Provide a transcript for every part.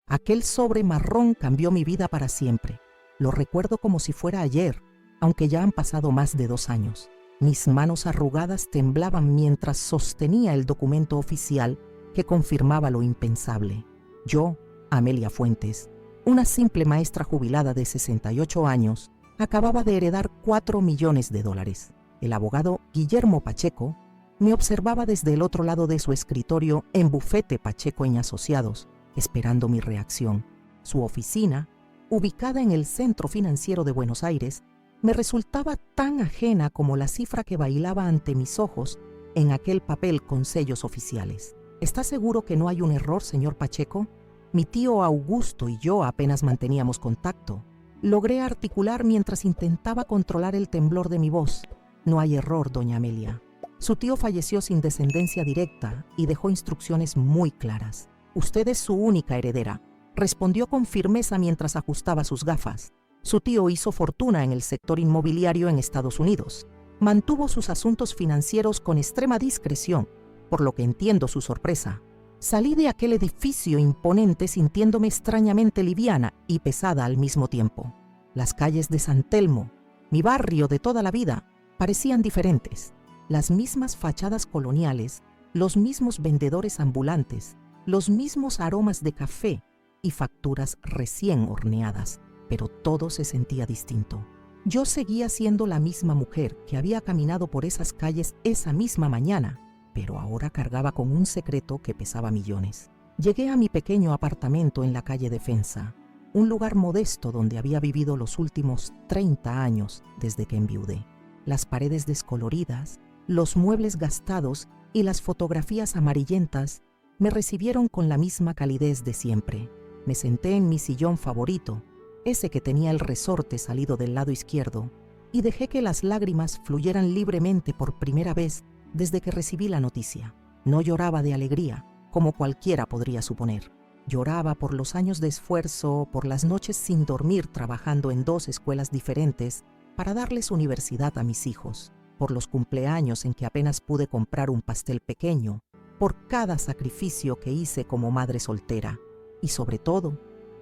Aquel sobre marrón cambió mi vida para siempre. Lo recuerdo como si fuera ayer, aunque ya han pasado más de 2 años. Mis manos arrugadas temblaban mientras sostenía el documento oficial que confirmaba lo impensable. Yo, Amelia Fuentes, una simple maestra jubilada de 68 años, acababa de heredar $4 millones. El abogado Guillermo Pacheco me observaba desde el otro lado de su escritorio en Bufete Pacheco y Asociados, esperando mi reacción. Su oficina, ubicada en el Centro Financiero de Buenos Aires, me resultaba tan ajena como la cifra que bailaba ante mis ojos en aquel papel con sellos oficiales. ¿Está seguro que no hay un error, señor Pacheco? Mi tío Augusto y yo apenas manteníamos contacto. Logré articular mientras intentaba controlar el temblor de mi voz. No hay error, doña Amelia. Su tío falleció sin descendencia directa y dejó instrucciones muy claras. Usted es su única heredera, respondió con firmeza mientras ajustaba sus gafas. Su tío hizo fortuna en el sector inmobiliario en Estados Unidos. Mantuvo sus asuntos financieros con extrema discreción, por lo que entiendo su sorpresa. Salí de aquel edificio imponente sintiéndome extrañamente liviana y pesada al mismo tiempo. Las calles de San Telmo, mi barrio de toda la vida, parecían diferentes. Las mismas fachadas coloniales, los mismos vendedores ambulantes, los mismos aromas de café y facturas recién horneadas, pero todo se sentía distinto. Yo seguía siendo la misma mujer que había caminado por esas calles esa misma mañana, pero ahora cargaba con un secreto que pesaba millones. Llegué a mi pequeño apartamento en la calle Defensa, un lugar modesto donde había vivido los últimos 30 años desde que enviudé. Las paredes descoloridas, los muebles gastados y las fotografías amarillentas me recibieron con la misma calidez de siempre. Me senté en mi sillón favorito, ese que tenía el resorte salido del lado izquierdo, y dejé que las lágrimas fluyeran libremente por primera vez desde que recibí la noticia. No lloraba de alegría, como cualquiera podría suponer. Lloraba por los años de esfuerzo, por las noches sin dormir trabajando en 2 escuelas diferentes para darles universidad a mis hijos, por los cumpleaños en que apenas pude comprar un pastel pequeño, por cada sacrificio que hice como madre soltera. Y sobre todo,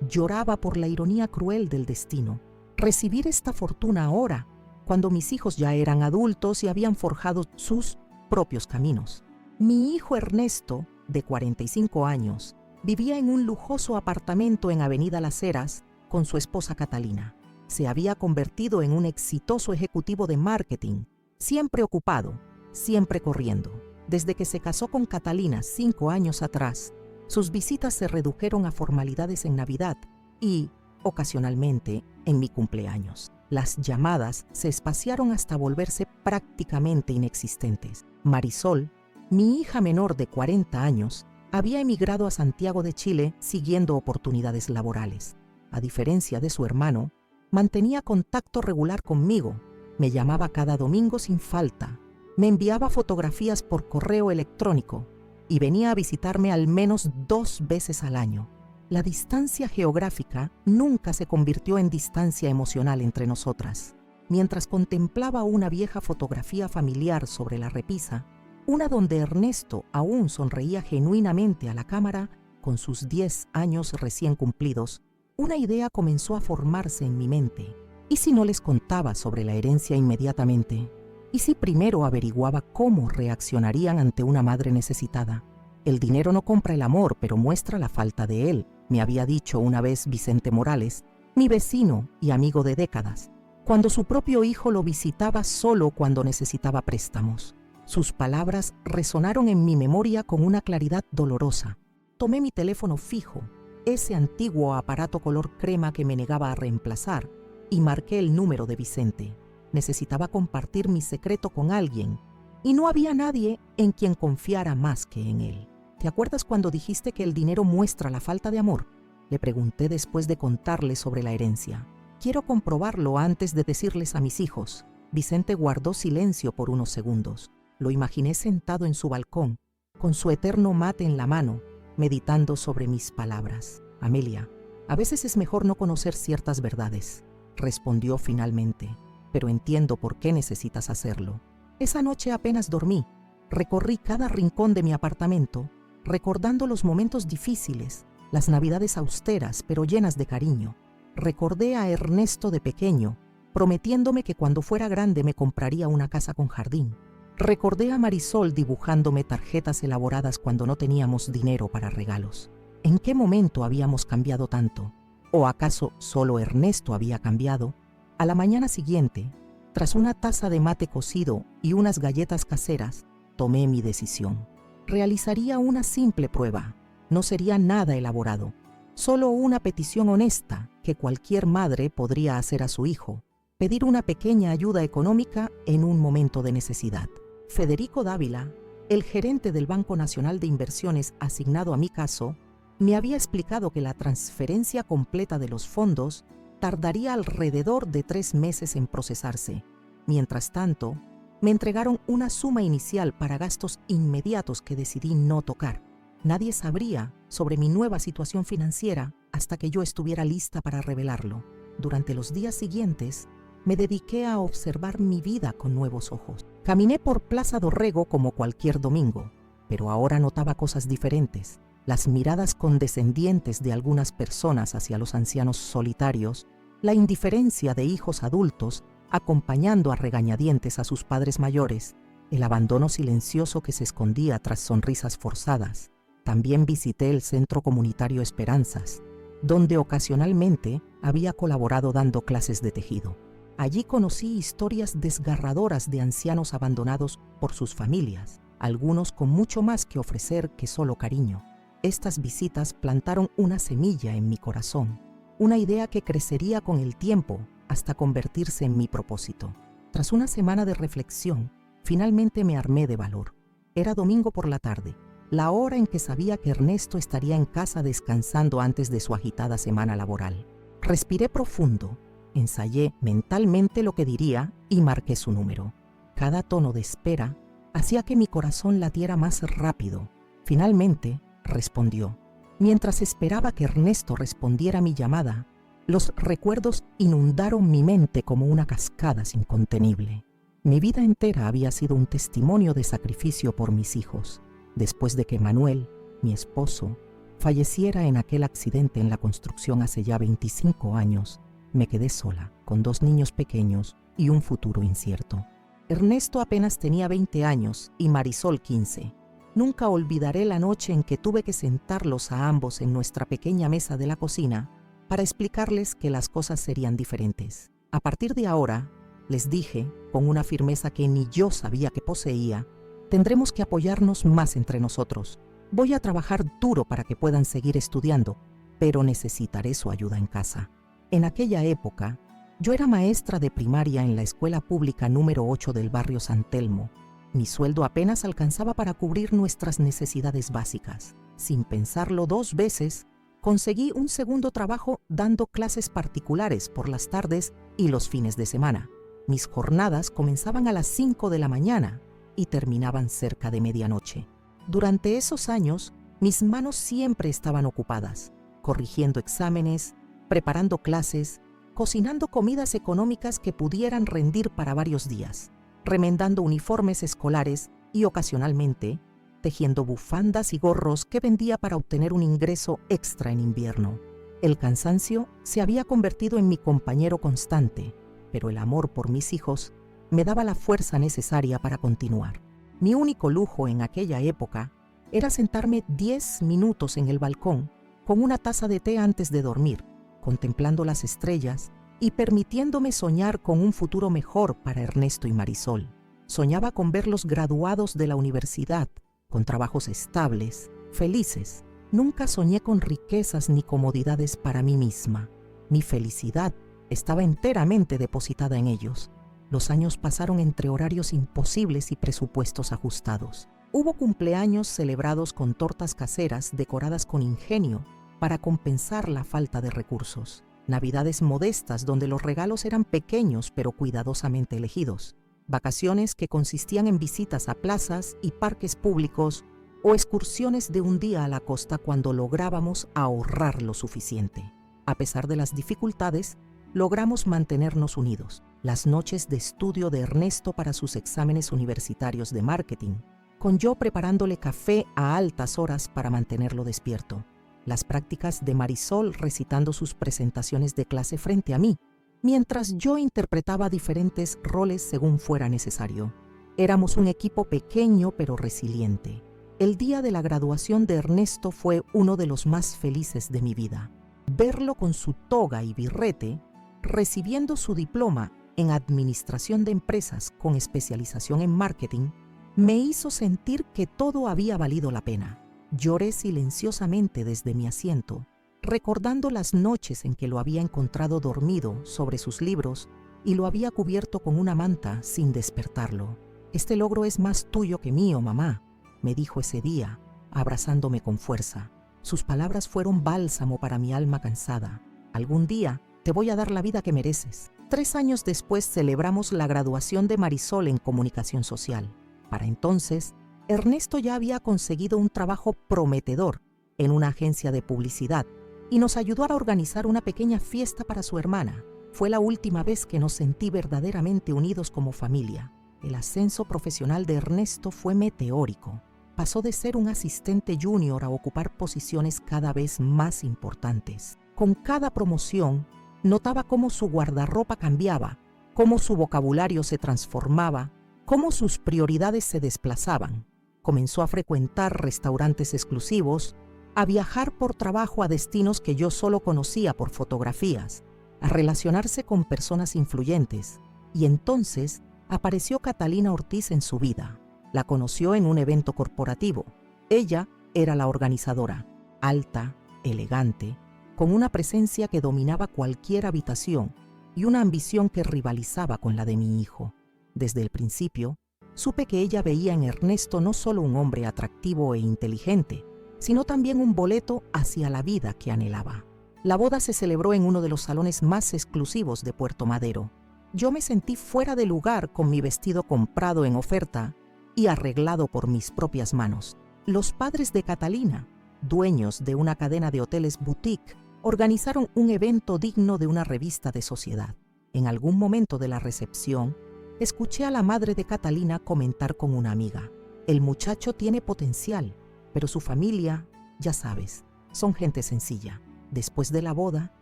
lloraba por la ironía cruel del destino. Recibir esta fortuna ahora, cuando mis hijos ya eran adultos y habían forjado sus propios caminos. Mi hijo Ernesto, de 45 años, vivía en un lujoso apartamento en Avenida Las Heras con su esposa Catalina. Se había convertido en un exitoso ejecutivo de marketing, siempre ocupado, siempre corriendo. Desde que se casó con Catalina 5 años atrás, sus visitas se redujeron a formalidades en Navidad y, ocasionalmente, en mi cumpleaños. Las llamadas se espaciaron hasta volverse prácticamente inexistentes. Marisol, mi hija menor de 40 años, había emigrado a Santiago de Chile siguiendo oportunidades laborales. A diferencia de su hermano, mantenía contacto regular conmigo, me llamaba cada domingo sin falta, me enviaba fotografías por correo electrónico y venía a visitarme al menos 2 veces al año. La distancia geográfica nunca se convirtió en distancia emocional entre nosotras. Mientras contemplaba una vieja fotografía familiar sobre la repisa, una donde Ernesto aún sonreía genuinamente a la cámara con sus 10 años recién cumplidos, una idea comenzó a formarse en mi mente. ¿Y si no les contaba sobre la herencia inmediatamente? ¿Y si primero averiguaba cómo reaccionarían ante una madre necesitada? El dinero no compra el amor, pero muestra la falta de él, me había dicho una vez Vicente Morales, mi vecino y amigo de décadas, cuando su propio hijo lo visitaba solo cuando necesitaba préstamos. Sus palabras resonaron en mi memoria con una claridad dolorosa. Tomé mi teléfono fijo, ese antiguo aparato color crema que me negaba a reemplazar, y marqué el número de Vicente. Necesitaba compartir mi secreto con alguien, y no había nadie en quien confiara más que en él. ¿Te acuerdas cuando dijiste que el dinero muestra la falta de amor? Le pregunté después de contarle sobre la herencia. Quiero comprobarlo antes de decirles a mis hijos. Vicente guardó silencio por unos segundos. Lo imaginé sentado en su balcón, con su eterno mate en la mano, meditando sobre mis palabras. Amelia, a veces es mejor no conocer ciertas verdades, respondió finalmente, pero entiendo por qué necesitas hacerlo. Esa noche apenas dormí. Recorrí cada rincón de mi apartamento, recordando los momentos difíciles, las navidades austeras pero llenas de cariño. Recordé a Ernesto de pequeño, prometiéndome que cuando fuera grande me compraría una casa con jardín. Recordé a Marisol dibujándome tarjetas elaboradas cuando no teníamos dinero para regalos. ¿En qué momento habíamos cambiado tanto? ¿O acaso solo Ernesto había cambiado? A la mañana siguiente, tras una taza de mate cocido y unas galletas caseras, tomé mi decisión. Realizaría una simple prueba. No sería nada elaborado, solo una petición honesta que cualquier madre podría hacer a su hijo, pedir una pequeña ayuda económica en un momento de necesidad. Federico Dávila, el gerente del Banco Nacional de Inversiones asignado a mi caso, me había explicado que la transferencia completa de los fondos tardaría alrededor de 3 meses en procesarse. Mientras tanto, me entregaron una suma inicial para gastos inmediatos que decidí no tocar. Nadie sabría sobre mi nueva situación financiera hasta que yo estuviera lista para revelarlo. Durante los días siguientes, me dediqué a observar mi vida con nuevos ojos. Caminé por Plaza Dorrego como cualquier domingo, pero ahora notaba cosas diferentes. Las miradas condescendientes de algunas personas hacia los ancianos solitarios, la indiferencia de hijos adultos acompañando a regañadientes a sus padres mayores, el abandono silencioso que se escondía tras sonrisas forzadas. También visité el Centro Comunitario Esperanzas, donde ocasionalmente había colaborado dando clases de tejido. Allí conocí historias desgarradoras de ancianos abandonados por sus familias, algunos con mucho más que ofrecer que solo cariño. Estas visitas plantaron una semilla en mi corazón, una idea que crecería con el tiempo hasta convertirse en mi propósito. Tras una semana de reflexión, finalmente me armé de valor. Era domingo por la tarde, la hora en que sabía que Ernesto estaría en casa descansando antes de su agitada semana laboral. Respiré profundo, ensayé mentalmente lo que diría y marqué su número. Cada tono de espera hacía que mi corazón latiera más rápido. Finalmente, respondió. Mientras esperaba que Ernesto respondiera a mi llamada, los recuerdos inundaron mi mente como una cascada incontenible. Mi vida entera había sido un testimonio de sacrificio por mis hijos. Después de que Manuel, mi esposo, falleciera en aquel accidente en la construcción hace ya 25 años, me quedé sola, con 2 niños pequeños y un futuro incierto. Ernesto apenas tenía 20 años y Marisol 15. Nunca olvidaré la noche en que tuve que sentarlos a ambos en nuestra pequeña mesa de la cocina para explicarles que las cosas serían diferentes. A partir de ahora, les dije, con una firmeza que ni yo sabía que poseía, tendremos que apoyarnos más entre nosotros. Voy a trabajar duro para que puedan seguir estudiando, pero necesitaré su ayuda en casa. En aquella época, yo era maestra de primaria en la escuela pública número 8 del barrio San Telmo. Mi sueldo apenas alcanzaba para cubrir nuestras necesidades básicas. Sin pensarlo 2 veces, conseguí un segundo trabajo dando clases particulares por las tardes y los fines de semana. Mis jornadas comenzaban a las 5 de la mañana y terminaban cerca de medianoche. Durante esos años, mis manos siempre estaban ocupadas, corrigiendo exámenes, preparando clases, cocinando comidas económicas que pudieran rendir para varios días, remendando uniformes escolares y ocasionalmente tejiendo bufandas y gorros que vendía para obtener un ingreso extra en invierno. El cansancio se había convertido en mi compañero constante, pero el amor por mis hijos me daba la fuerza necesaria para continuar. Mi único lujo en aquella época era sentarme 10 minutos en el balcón con una taza de té antes de dormir, contemplando las estrellas y permitiéndome soñar con un futuro mejor para Ernesto y Marisol. Soñaba con verlos graduados de la universidad, con trabajos estables, felices. Nunca soñé con riquezas ni comodidades para mí misma. Mi felicidad estaba enteramente depositada en ellos. Los años pasaron entre horarios imposibles y presupuestos ajustados. Hubo cumpleaños celebrados con tortas caseras decoradas con ingenio para compensar la falta de recursos. Navidades modestas donde los regalos eran pequeños pero cuidadosamente elegidos. Vacaciones que consistían en visitas a plazas y parques públicos o excursiones de un día a la costa cuando lográbamos ahorrar lo suficiente. A pesar de las dificultades, logramos mantenernos unidos. Las noches de estudio de Ernesto para sus exámenes universitarios de marketing, con yo preparándole café a altas horas para mantenerlo despierto. las prácticas de Marisol recitando sus presentaciones de clase frente a mí, mientras yo interpretaba diferentes roles según fuera necesario. Éramos un equipo pequeño pero resiliente. El día de la graduación de Ernesto fue uno de los más felices de mi vida. Verlo con su toga y birrete, recibiendo su diploma en Administración de Empresas con especialización en marketing, me hizo sentir que todo había valido la pena. Lloré silenciosamente desde mi asiento, recordando las noches en que lo había encontrado dormido sobre sus libros y lo había cubierto con una manta sin despertarlo. «Este logro es más tuyo que mío, mamá», me dijo ese día, abrazándome con fuerza. Sus palabras fueron bálsamo para mi alma cansada. «Algún día te voy a dar la vida que mereces». 3 años después celebramos la graduación de Marisol en Comunicación Social. Para entonces, Ernesto ya había conseguido un trabajo prometedor en una agencia de publicidad y nos ayudó a organizar una pequeña fiesta para su hermana. Fue la última vez que nos sentí verdaderamente unidos como familia. El ascenso profesional de Ernesto fue meteórico. Pasó de ser un asistente junior a ocupar posiciones cada vez más importantes. Con cada promoción, notaba cómo su guardarropa cambiaba, cómo su vocabulario se transformaba, cómo sus prioridades se desplazaban. Comenzó a frecuentar restaurantes exclusivos, a viajar por trabajo a destinos que yo solo conocía por fotografías, a relacionarse con personas influyentes. Y entonces apareció Catalina Ortiz en su vida. La conoció en un evento corporativo. Ella era la organizadora, alta, elegante, con una presencia que dominaba cualquier habitación y una ambición que rivalizaba con la de mi hijo. Desde el principio, supe que ella veía en Ernesto no solo un hombre atractivo e inteligente, sino también un boleto hacia la vida que anhelaba. La boda se celebró en uno de los salones más exclusivos de Puerto Madero. Yo me sentí fuera de lugar con mi vestido comprado en oferta y arreglado por mis propias manos. Los padres de Catalina, dueños de una cadena de hoteles boutique, organizaron un evento digno de una revista de sociedad. En algún momento de la recepción, escuché a la madre de Catalina comentar con una amiga: «El muchacho tiene potencial, pero su familia, ya sabes, son gente sencilla». Después de la boda,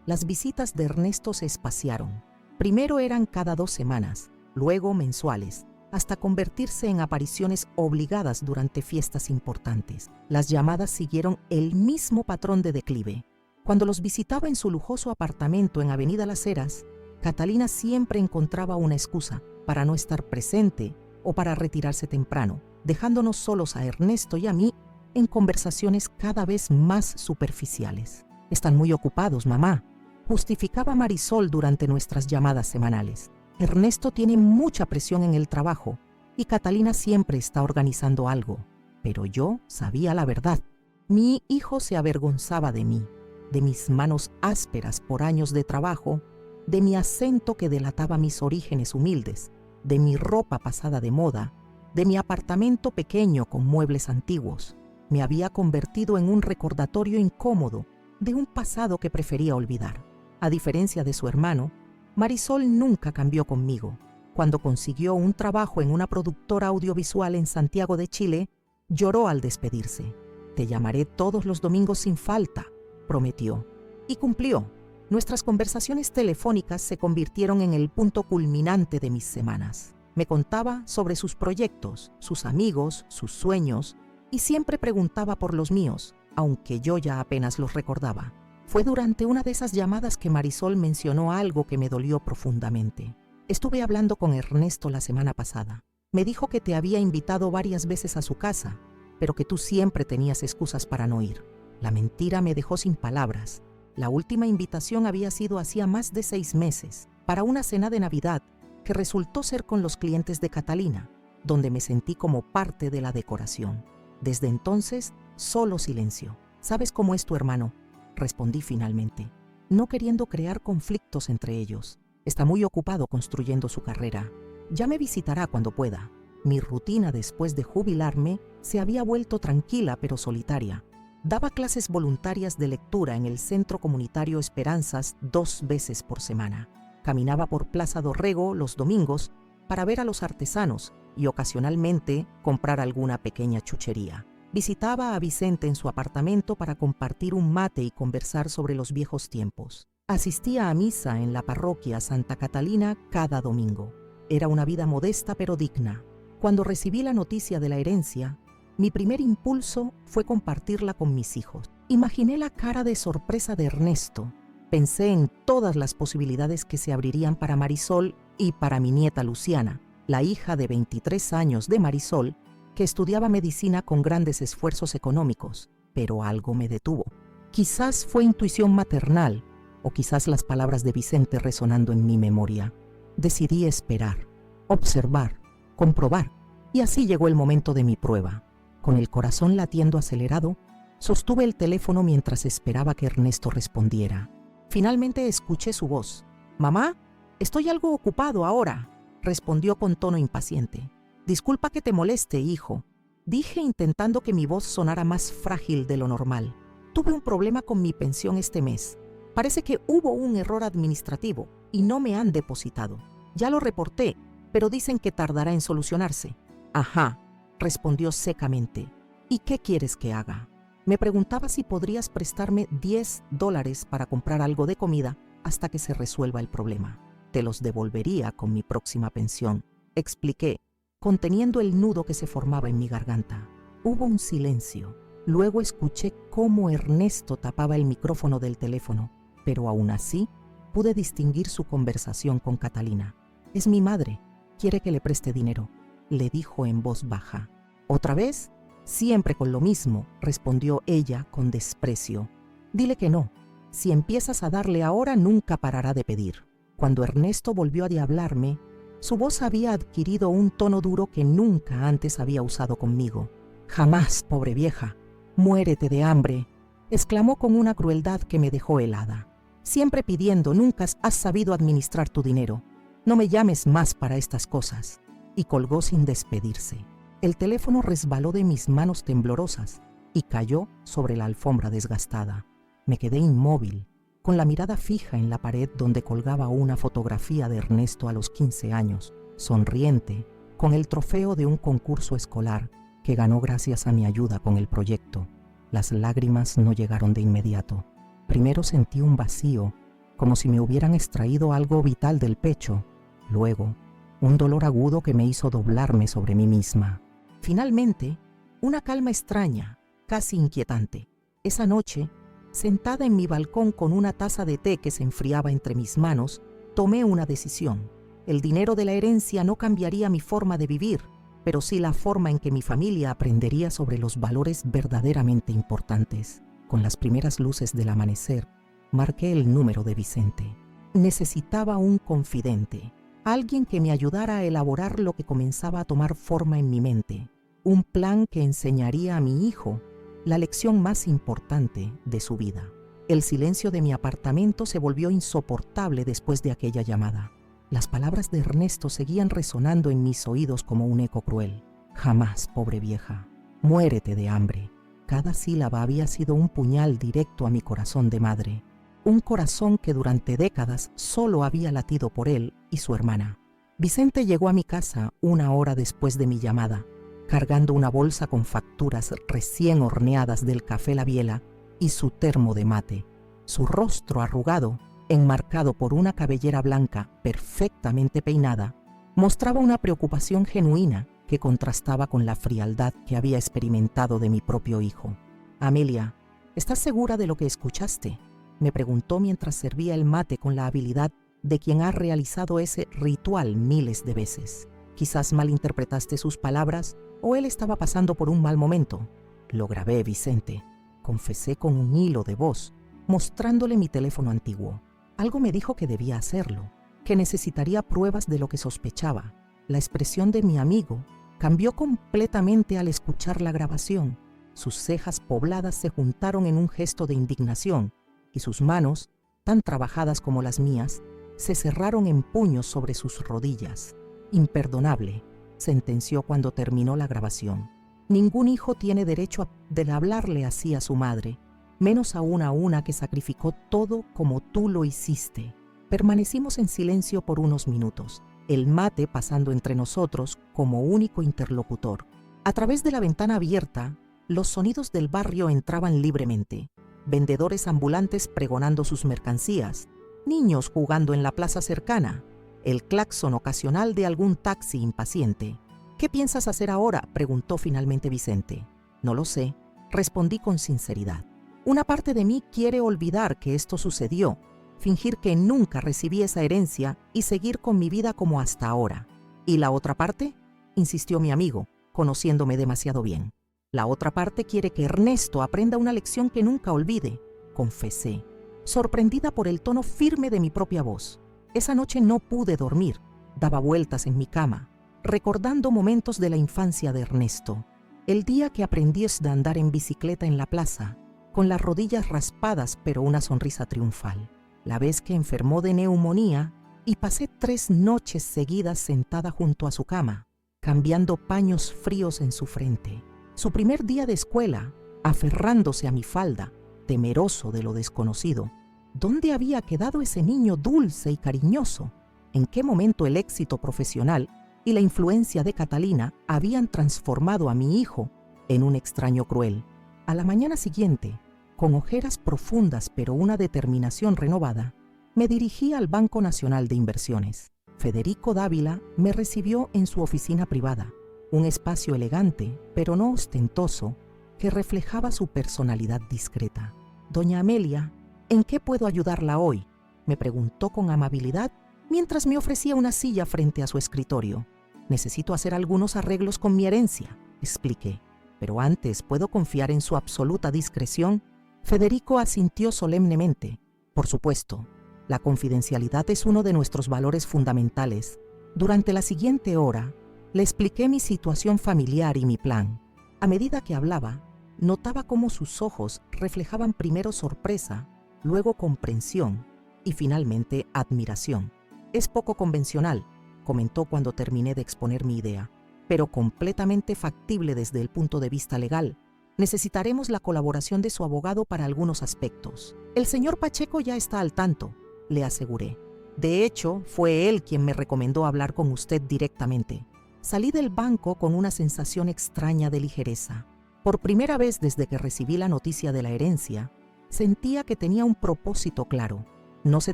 las visitas de Ernesto se espaciaron. Primero eran cada 2 semanas, luego mensuales, hasta convertirse en apariciones obligadas durante fiestas importantes. Las llamadas siguieron el mismo patrón de declive. Cuando los visitaba en su lujoso apartamento en Avenida Las Heras, Catalina siempre encontraba una excusa para no estar presente o para retirarse temprano, dejándonos solos a Ernesto y a mí en conversaciones cada vez más superficiales. «Están muy ocupados, mamá», justificaba Marisol durante nuestras llamadas semanales. «Ernesto tiene mucha presión en el trabajo y Catalina siempre está organizando algo». Pero yo sabía la verdad. Mi hijo se avergonzaba de mí, de mis manos ásperas por años de trabajo, de mi acento que delataba mis orígenes humildes, de mi ropa pasada de moda, de mi apartamento pequeño con muebles antiguos. Me había convertido en un recordatorio incómodo de un pasado que prefería olvidar. A diferencia de su hermano, Marisol nunca cambió conmigo. Cuando consiguió un trabajo en una productora audiovisual en Santiago de Chile, lloró al despedirse. «Te llamaré todos los domingos sin falta», prometió. Y cumplió. Nuestras conversaciones telefónicas se convirtieron en el punto culminante de mis semanas. Me contaba sobre sus proyectos, sus amigos, sus sueños, y siempre preguntaba por los míos, aunque yo ya apenas los recordaba. Fue durante una de esas llamadas que Marisol mencionó algo que me dolió profundamente. «Estuve hablando con Ernesto la semana pasada. Me dijo que te había invitado varias veces a su casa, pero que tú siempre tenías excusas para no ir». La mentira me dejó sin palabras. La última invitación había sido hacía más de 6 meses, para una cena de Navidad, que resultó ser con los clientes de Catalina, donde me sentí como parte de la decoración. Desde entonces, solo silencio. «¿Sabes cómo es tu hermano?», respondí finalmente, no queriendo crear conflictos entre ellos. «Está muy ocupado construyendo su carrera. Ya me visitará cuando pueda». Mi rutina después de jubilarme se había vuelto tranquila pero solitaria. Daba clases voluntarias de lectura en el Centro Comunitario Esperanzas 2 veces por semana. Caminaba por Plaza Dorrego los domingos para ver a los artesanos y ocasionalmente comprar alguna pequeña chuchería. Visitaba a Vicente en su apartamento para compartir un mate y conversar sobre los viejos tiempos. Asistía a misa en la parroquia Santa Catalina cada domingo. Era una vida modesta pero digna. Cuando recibí la noticia de la herencia, mi primer impulso fue compartirla con mis hijos. Imaginé la cara de sorpresa de Ernesto. Pensé en todas las posibilidades que se abrirían para Marisol y para mi nieta Luciana, la hija de 23 años de Marisol, que estudiaba medicina con grandes esfuerzos económicos, pero algo me detuvo. Quizás fue intuición maternal, o quizás las palabras de Vicente resonando en mi memoria. Decidí esperar, observar, comprobar, y así llegó el momento de mi prueba. Con el corazón latiendo acelerado, sostuve el teléfono mientras esperaba que Ernesto respondiera. Finalmente escuché su voz. «Mamá, estoy algo ocupado ahora», respondió con tono impaciente. «Disculpa que te moleste, hijo», dije intentando que mi voz sonara más frágil de lo normal. «Tuve un problema con mi pensión este mes. Parece que hubo un error administrativo y no me han depositado. Ya lo reporté, pero dicen que tardará en solucionarse». «Ajá», respondió secamente. «¿Y qué quieres que haga?» Me preguntaba si podrías prestarme $10 para comprar algo de comida hasta que se resuelva el problema. «Te los devolvería con mi próxima pensión», expliqué, conteniendo el nudo que se formaba en mi garganta. Hubo un silencio. Luego escuché cómo Ernesto tapaba el micrófono del teléfono, pero aún así pude distinguir su conversación con Catalina. «Es mi madre, quiere que le preste dinero», le dijo en voz baja. «¿Otra vez?» «Siempre con lo mismo», respondió ella con desprecio. «Dile que no. Si empiezas a darle ahora, nunca parará de pedir». Cuando Ernesto volvió a hablarme, su voz había adquirido un tono duro que nunca antes había usado conmigo. «Jamás, pobre vieja. Muérete de hambre», exclamó con una crueldad que me dejó helada. «Siempre pidiendo, nunca has sabido administrar tu dinero. No me llames más para estas cosas». Y colgó sin despedirse. El teléfono resbaló de mis manos temblorosas y cayó sobre la alfombra desgastada. Me quedé inmóvil, con la mirada fija en la pared donde colgaba una fotografía de Ernesto a los 15 años, sonriente, con el trofeo de un concurso escolar que ganó gracias a mi ayuda con el proyecto. Las lágrimas no llegaron de inmediato. Primero sentí un vacío, como si me hubieran extraído algo vital del pecho. Luego, un dolor agudo que me hizo doblarme sobre mí misma. Finalmente, una calma extraña, casi inquietante. Esa noche, sentada en mi balcón con una taza de té que se enfriaba entre mis manos, tomé una decisión. El dinero de la herencia no cambiaría mi forma de vivir, pero sí la forma en que mi familia aprendería sobre los valores verdaderamente importantes. Con las primeras luces del amanecer, marqué el número de Vicente. Necesitaba un confidente, alguien que me ayudara a elaborar lo que comenzaba a tomar forma en mi mente, un plan que enseñaría a mi hijo la lección más importante de su vida. El silencio de mi apartamento se volvió insoportable después de aquella llamada. Las palabras de Ernesto seguían resonando en mis oídos como un eco cruel. «Jamás, pobre vieja. Muérete de hambre». Cada sílaba había sido un puñal directo a mi corazón de madre. Un corazón que durante décadas solo había latido por él y su hermana. Vicente llegó a mi casa 1 hora después de mi llamada, cargando una bolsa con facturas recién horneadas del café La Biela y su termo de mate. Su rostro arrugado, enmarcado por una cabellera blanca perfectamente peinada, mostraba una preocupación genuina que contrastaba con la frialdad que había experimentado de mi propio hijo. «Amelia, ¿estás segura de lo que escuchaste?», me preguntó mientras servía el mate con la habilidad de quien ha realizado ese ritual miles de veces. «Quizás malinterpretaste sus palabras o él estaba pasando por un mal momento». «Lo grabé, Vicente», confesé con un hilo de voz, mostrándole mi teléfono antiguo. Algo me dijo que debía hacerlo, que necesitaría pruebas de lo que sospechaba. La expresión de mi amigo cambió completamente al escuchar la grabación. Sus cejas pobladas se juntaron en un gesto de indignación y sus manos, tan trabajadas como las mías, se cerraron en puños sobre sus rodillas. «Imperdonable», sentenció cuando terminó la grabación. «Ningún hijo tiene derecho de hablarle así a su madre, menos aún a una que sacrificó todo como tú lo hiciste». Permanecimos en silencio por unos minutos, el mate pasando entre nosotros como único interlocutor. A través de la ventana abierta, Los sonidos del barrio entraban libremente. Vendedores ambulantes pregonando sus mercancías, niños jugando en la plaza cercana, el claxon ocasional de algún taxi impaciente. «¿Qué piensas hacer ahora?», preguntó finalmente Vicente. «No lo sé», respondí con sinceridad. Una parte de mí quiere olvidar que esto sucedió, fingir que nunca recibí esa herencia y seguir con mi vida como hasta ahora. ¿Y la otra parte?, insistió mi amigo, conociéndome demasiado bien. La otra parte quiere que Ernesto aprenda una lección que nunca olvide, confesé, sorprendida por el tono firme de mi propia voz. Esa noche no pude dormir, daba vueltas en mi cama, recordando momentos de la infancia de Ernesto. El día que aprendí a andar en bicicleta en la plaza, con las rodillas raspadas pero una sonrisa triunfal. La vez que enfermó de neumonía y pasé 3 noches seguidas sentada junto a su cama, cambiando paños fríos en su frente. Su primer día de escuela, aferrándose a mi falda, temeroso de lo desconocido. ¿Dónde había quedado ese niño dulce y cariñoso? ¿En qué momento el éxito profesional y la influencia de Catalina habían transformado a mi hijo en un extraño cruel? A la mañana siguiente, con ojeras profundas pero una determinación renovada, me dirigí al Banco Nacional de Inversiones. Federico Dávila me recibió en su oficina privada, un espacio elegante pero no ostentoso que reflejaba su personalidad discreta. «Doña Amelia, ¿en qué puedo ayudarla hoy?», me preguntó con amabilidad mientras me ofrecía una silla frente a su escritorio. «Necesito hacer algunos arreglos con mi herencia», expliqué. «Pero antes, ¿puedo confiar en su absoluta discreción?». Federico asintió solemnemente. «Por supuesto, la confidencialidad es uno de nuestros valores fundamentales». Durante la siguiente hora, le expliqué mi situación familiar y mi plan. A medida que hablaba, notaba cómo sus ojos reflejaban primero sorpresa, luego comprensión y finalmente admiración. «Es poco convencional», comentó cuando terminé de exponer mi idea, «pero completamente factible desde el punto de vista legal. Necesitaremos la colaboración de su abogado para algunos aspectos». «El señor Pacheco ya está al tanto», le aseguré. «De hecho, fue él quien me recomendó hablar con usted directamente». Salí del banco con una sensación extraña de ligereza. Por primera vez desde que recibí la noticia de la herencia, sentía que tenía un propósito claro. No se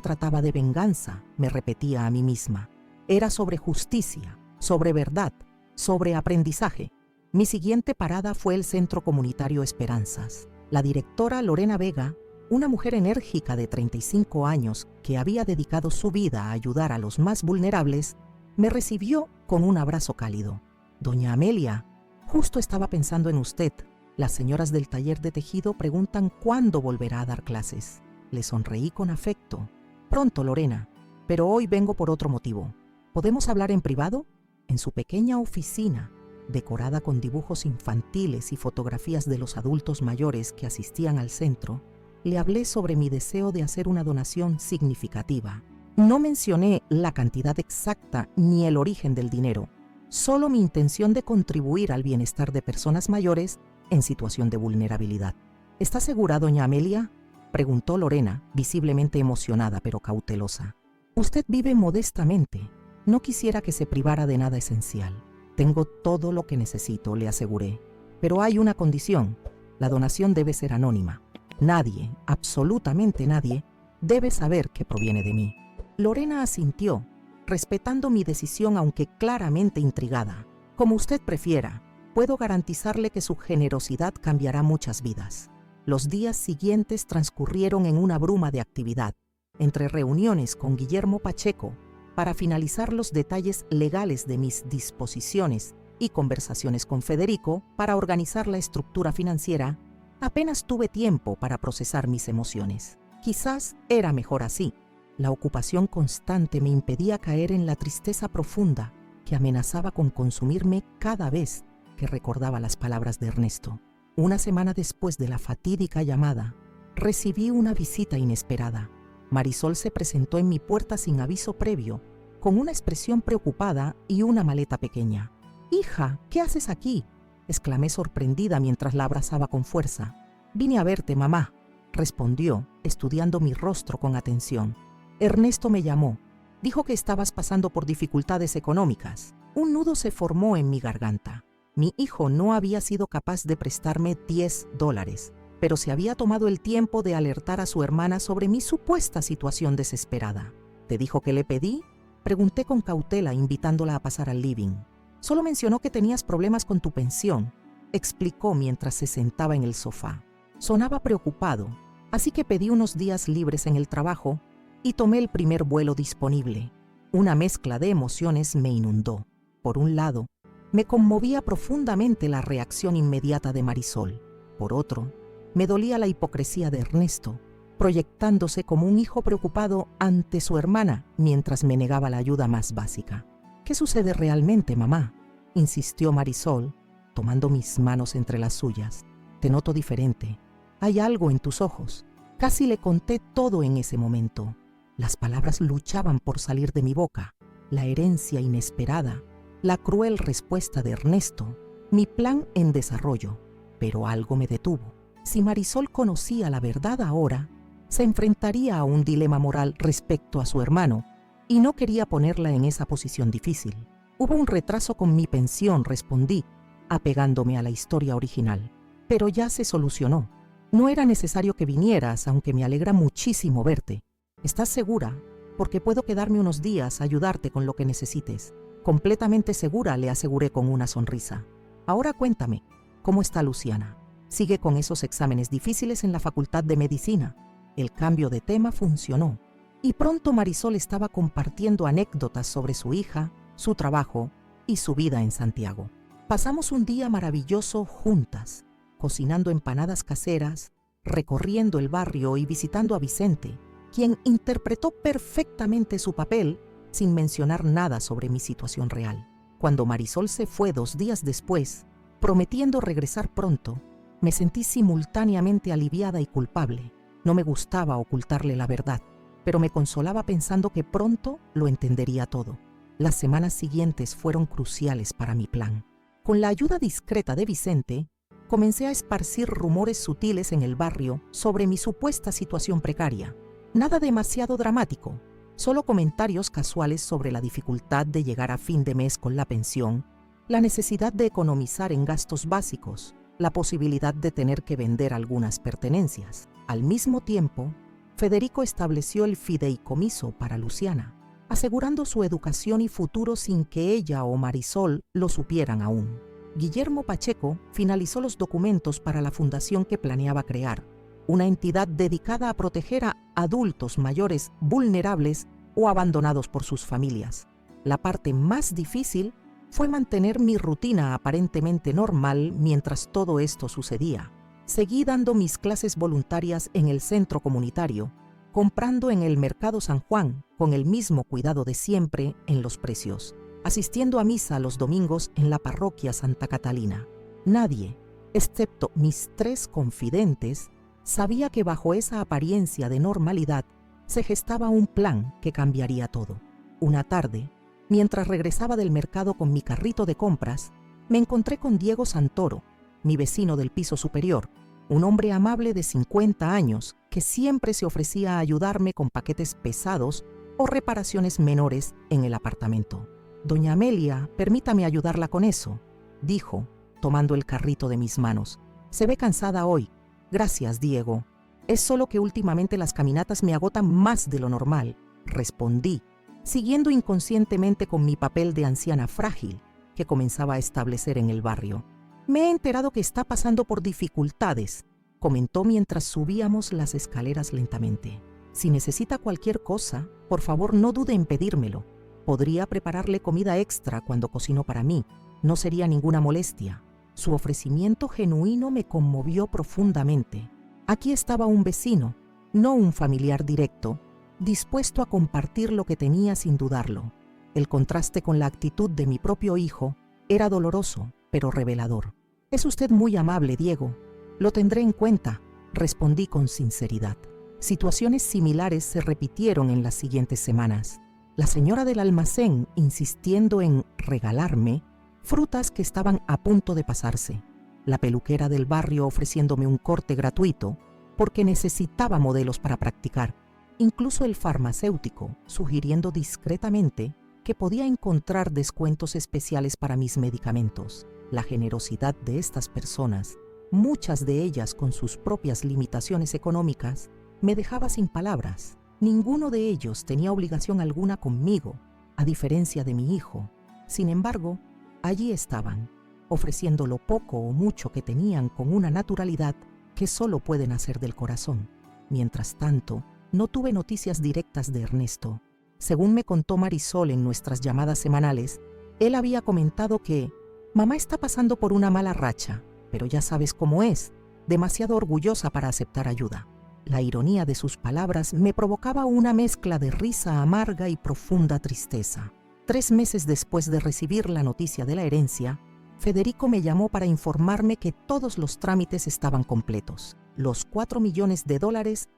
trataba de venganza, me repetía a mí misma. Era sobre justicia, sobre verdad, sobre aprendizaje. Mi siguiente parada fue el Centro Comunitario Esperanzas. La directora Lorena Vega, una mujer enérgica de 35 años que había dedicado su vida a ayudar a los más vulnerables, me recibió con un abrazo cálido. «Doña Amelia, justo estaba pensando en usted. Las señoras del taller de tejido preguntan cuándo volverá a dar clases». Le sonreí con afecto. «Pronto, Lorena, pero hoy vengo por otro motivo. ¿Podemos hablar en privado?». En su pequeña oficina, decorada con dibujos infantiles y fotografías de los adultos mayores que asistían al centro, le hablé sobre mi deseo de hacer una donación significativa. No mencioné la cantidad exacta ni el origen del dinero, solo mi intención de contribuir al bienestar de personas mayores en situación de vulnerabilidad. «¿Está segura, doña Amelia?», preguntó Lorena, visiblemente emocionada pero cautelosa. «Usted vive modestamente. No quisiera que se privara de nada esencial». «Tengo todo lo que necesito», le aseguré. «Pero hay una condición. La donación debe ser anónima. Nadie, absolutamente nadie, debe saber que proviene de mí». Lorena asintió, respetando mi decisión aunque claramente intrigada. «Como usted prefiera, puedo garantizarle que su generosidad cambiará muchas vidas». Los días siguientes transcurrieron en una bruma de actividad, entre reuniones con Guillermo Pacheco para finalizar los detalles legales de mis disposiciones y conversaciones con Federico para organizar la estructura financiera. Apenas tuve tiempo para procesar mis emociones. Quizás era mejor así. La ocupación constante me impedía caer en la tristeza profunda que amenazaba con consumirme cada vez que recordaba las palabras de Ernesto. Una semana después de la fatídica llamada, recibí una visita inesperada. Marisol se presentó en mi puerta sin aviso previo, con una expresión preocupada y una maleta pequeña. «Hija, ¿qué haces aquí?», exclamé sorprendida mientras la abrazaba con fuerza. «Vine a verte, mamá», respondió, estudiando mi rostro con atención. «Ernesto me llamó. Dijo que estabas pasando por dificultades económicas». Un nudo se formó en mi garganta. Mi hijo no había sido capaz de prestarme $10, pero se había tomado el tiempo de alertar a su hermana sobre mi supuesta situación desesperada. ¿Te dijo que le pedí? Pregunté con cautela, invitándola a pasar al living. Solo mencionó que tenías problemas con tu pensión, explicó mientras se sentaba en el sofá. Sonaba preocupado, así que pedí unos días libres en el trabajo y tomé el primer vuelo disponible. Una mezcla de emociones me inundó. Por un lado, me conmovía profundamente la reacción inmediata de Marisol. Por otro, me dolía la hipocresía de Ernesto, proyectándose como un hijo preocupado ante su hermana mientras me negaba la ayuda más básica. ¿Qué sucede realmente, mamá?, insistió Marisol, tomando mis manos entre las suyas. Te noto diferente. Hay algo en tus ojos. Casi le conté todo en ese momento. Las palabras luchaban por salir de mi boca. La herencia inesperada, la cruel respuesta de Ernesto, mi plan en desarrollo. Pero algo me detuvo. Si Marisol conocía la verdad ahora, se enfrentaría a un dilema moral respecto a su hermano, y no quería ponerla en esa posición difícil. Hubo un retraso con mi pensión, respondí, apegándome a la historia original. Pero ya se solucionó. No era necesario que vinieras, aunque me alegra muchísimo verte. ¿Estás segura? Porque puedo quedarme unos días a ayudarte con lo que necesites. Completamente segura, le aseguré con una sonrisa. Ahora cuéntame, ¿cómo está Luciana? Sigue con esos exámenes difíciles en la Facultad de Medicina. El cambio de tema funcionó. Y pronto Marisol estaba compartiendo anécdotas sobre su hija, su trabajo y su vida en Santiago. Pasamos un día maravilloso juntas, cocinando empanadas caseras, recorriendo el barrio y visitando a Vicente, quien interpretó perfectamente su papel sin mencionar nada sobre mi situación real. Cuando Marisol se fue 2 días después, prometiendo regresar pronto, me sentí simultáneamente aliviada y culpable. No me gustaba ocultarle la verdad, pero me consolaba pensando que pronto lo entendería todo. Las semanas siguientes fueron cruciales para mi plan. Con la ayuda discreta de Vicente, comencé a esparcir rumores sutiles en el barrio sobre mi supuesta situación precaria. Nada demasiado dramático, solo comentarios casuales sobre la dificultad de llegar a fin de mes con la pensión, la necesidad de economizar en gastos básicos, la posibilidad de tener que vender algunas pertenencias. Al mismo tiempo, Federico estableció el fideicomiso para Luciana, asegurando su educación y futuro sin que ella o Marisol lo supieran aún. Guillermo Pacheco finalizó los documentos para la fundación que planeaba crear, una entidad dedicada a proteger a adultos mayores vulnerables o abandonados por sus familias. La parte más difícil fue mantener mi rutina aparentemente normal mientras todo esto sucedía. Seguí dando mis clases voluntarias en el centro comunitario, comprando en el Mercado San Juan con el mismo cuidado de siempre en los precios, asistiendo a misa los domingos en la parroquia Santa Catalina. Nadie, excepto mis 3 confidentes, sabía que bajo esa apariencia de normalidad se gestaba un plan que cambiaría todo. Una tarde, mientras regresaba del mercado con mi carrito de compras, me encontré con Diego Santoro, mi vecino del piso superior, un hombre amable de 50 años que siempre se ofrecía a ayudarme con paquetes pesados o reparaciones menores en el apartamento. Doña Amelia, permítame ayudarla con eso, dijo, tomando el carrito de mis manos. Se ve cansada hoy. Gracias, Diego. Es solo que últimamente las caminatas me agotan más de lo normal, respondí, siguiendo inconscientemente con mi papel de anciana frágil que comenzaba a establecer en el barrio. Me he enterado que está pasando por dificultades, comentó mientras subíamos las escaleras lentamente. Si necesita cualquier cosa, por favor no dude en pedírmelo. Podría prepararle comida extra cuando cocino para mí. No sería ninguna molestia. Su ofrecimiento genuino me conmovió profundamente. Aquí estaba un vecino, no un familiar directo, dispuesto a compartir lo que tenía sin dudarlo. El contraste con la actitud de mi propio hijo era doloroso, pero revelador. Es usted muy amable, Diego. Lo tendré en cuenta, respondí con sinceridad. Situaciones similares se repitieron en las siguientes semanas. La señora del almacén insistiendo en regalarme frutas que estaban a punto de pasarse. La peluquera del barrio ofreciéndome un corte gratuito porque necesitaba modelos para practicar. Incluso el farmacéutico sugiriendo discretamente que que podía encontrar descuentos especiales para mis medicamentos. La generosidad de estas personas, muchas de ellas con sus propias limitaciones económicas, me dejaba sin palabras. Ninguno de ellos tenía obligación alguna conmigo, a diferencia de mi hijo. Sin embargo, allí estaban, ofreciendo lo poco o mucho que tenían con una naturalidad que solo puede nacer del corazón. Mientras tanto, no tuve noticias directas de Ernesto. Según me contó Marisol en nuestras llamadas semanales, él había comentado que mamá está pasando por una mala racha, pero ya sabes cómo es, demasiado orgullosa para aceptar ayuda. La ironía de sus palabras me provocaba una mezcla de risa amarga y profunda tristeza. 3 meses después de recibir la noticia de la herencia, Federico me llamó para informarme que todos los trámites estaban completos. Los $4 millones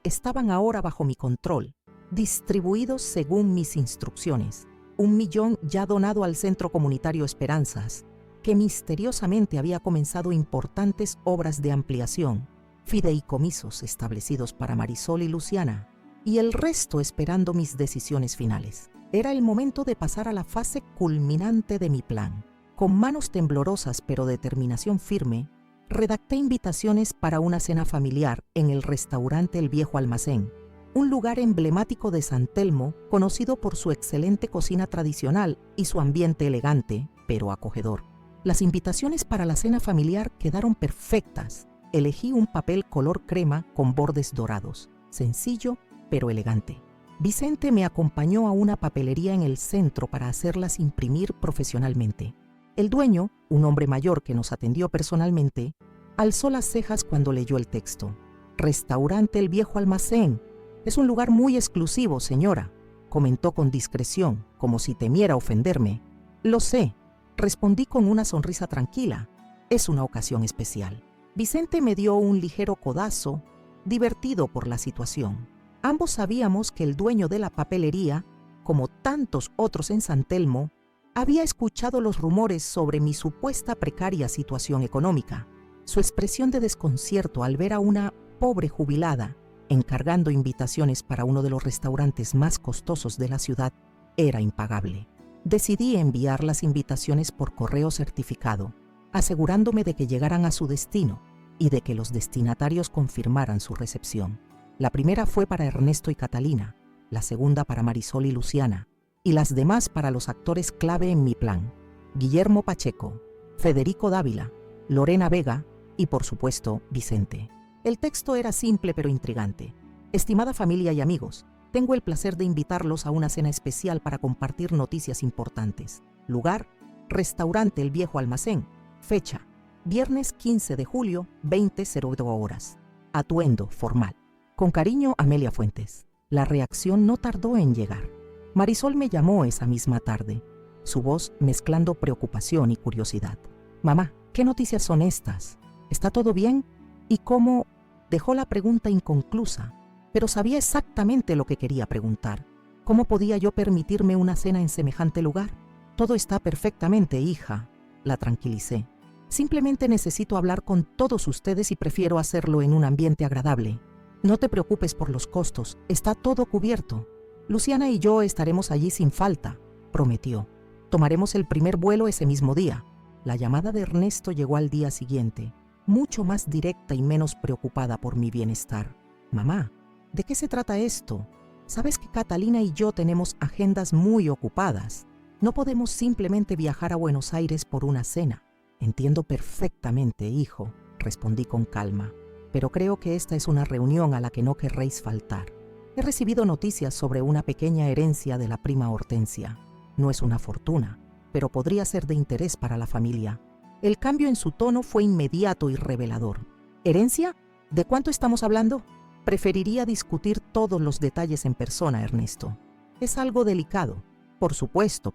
estaban ahora bajo mi control, distribuidos según mis instrucciones. 1 millón ya donado al Centro Comunitario Esperanzas, que misteriosamente había comenzado importantes obras de ampliación, fideicomisos establecidos para Marisol y Luciana, y el resto esperando mis decisiones finales. Era el momento de pasar a la fase culminante de mi plan. Con manos temblorosas pero determinación firme, redacté invitaciones para una cena familiar en el restaurante El Viejo Almacén, un lugar emblemático de San Telmo, conocido por su excelente cocina tradicional y su ambiente elegante, pero acogedor. Las invitaciones para la cena familiar quedaron perfectas. Elegí un papel color crema con bordes dorados, sencillo pero elegante. Vicente me acompañó a una papelería en el centro para hacerlas imprimir profesionalmente. El dueño, un hombre mayor que nos atendió personalmente, alzó las cejas cuando leyó el texto. Restaurante El Viejo Almacén. Es un lugar muy exclusivo, señora, comentó con discreción, como si temiera ofenderme. Lo sé, respondí con una sonrisa tranquila. Es una ocasión especial. Vicente me dio un ligero codazo, divertido por la situación. Ambos sabíamos que el dueño de la papelería, como tantos otros en San Telmo, había escuchado los rumores sobre mi supuesta precaria situación económica. Su expresión de desconcierto al ver a una pobre jubilada encargando invitaciones para uno de los restaurantes más costosos de la ciudad era impagable. Decidí enviar las invitaciones por correo certificado, asegurándome de que llegaran a su destino y de que los destinatarios confirmaran su recepción. La primera fue para Ernesto y Catalina, la segunda para Marisol y Luciana, y las demás para los actores clave en mi plan: Guillermo Pacheco, Federico Dávila, Lorena Vega y, por supuesto, Vicente. El texto era simple pero intrigante. Estimada familia y amigos, tengo el placer de invitarlos a una cena especial para compartir noticias importantes. Lugar: Restaurante El Viejo Almacén. Fecha: viernes 15 de julio, 20:00 horas. Atuendo formal. Con cariño, Amelia Fuentes. La reacción no tardó en llegar. Marisol me llamó esa misma tarde, su voz mezclando preocupación y curiosidad. Mamá, ¿qué noticias son estas? ¿Está todo bien? ¿Y cómo? Dejó la pregunta inconclusa, pero sabía exactamente lo que quería preguntar. ¿Cómo podía yo permitirme una cena en semejante lugar? Todo está perfectamente, hija, la tranquilicé. Simplemente necesito hablar con todos ustedes y prefiero hacerlo en un ambiente agradable. No te preocupes por los costos, está todo cubierto. Luciana y yo estaremos allí sin falta, prometió. Tomaremos el primer vuelo ese mismo día. La llamada de Ernesto llegó al día siguiente, mucho más directa y menos preocupada por mi bienestar. Mamá, ¿de qué se trata esto? Sabes que Catalina y yo tenemos agendas muy ocupadas. No podemos simplemente viajar a Buenos Aires por una cena. Entiendo perfectamente, hijo, respondí con calma, pero creo que esta es una reunión a la que no querréis faltar. He recibido noticias sobre una pequeña herencia de la prima Hortensia. No es una fortuna, pero podría ser de interés para la familia. El cambio en su tono fue inmediato y revelador. ¿Herencia? ¿De cuánto estamos hablando? Preferiría discutir todos los detalles en persona, Ernesto. Es algo delicado. Por supuesto,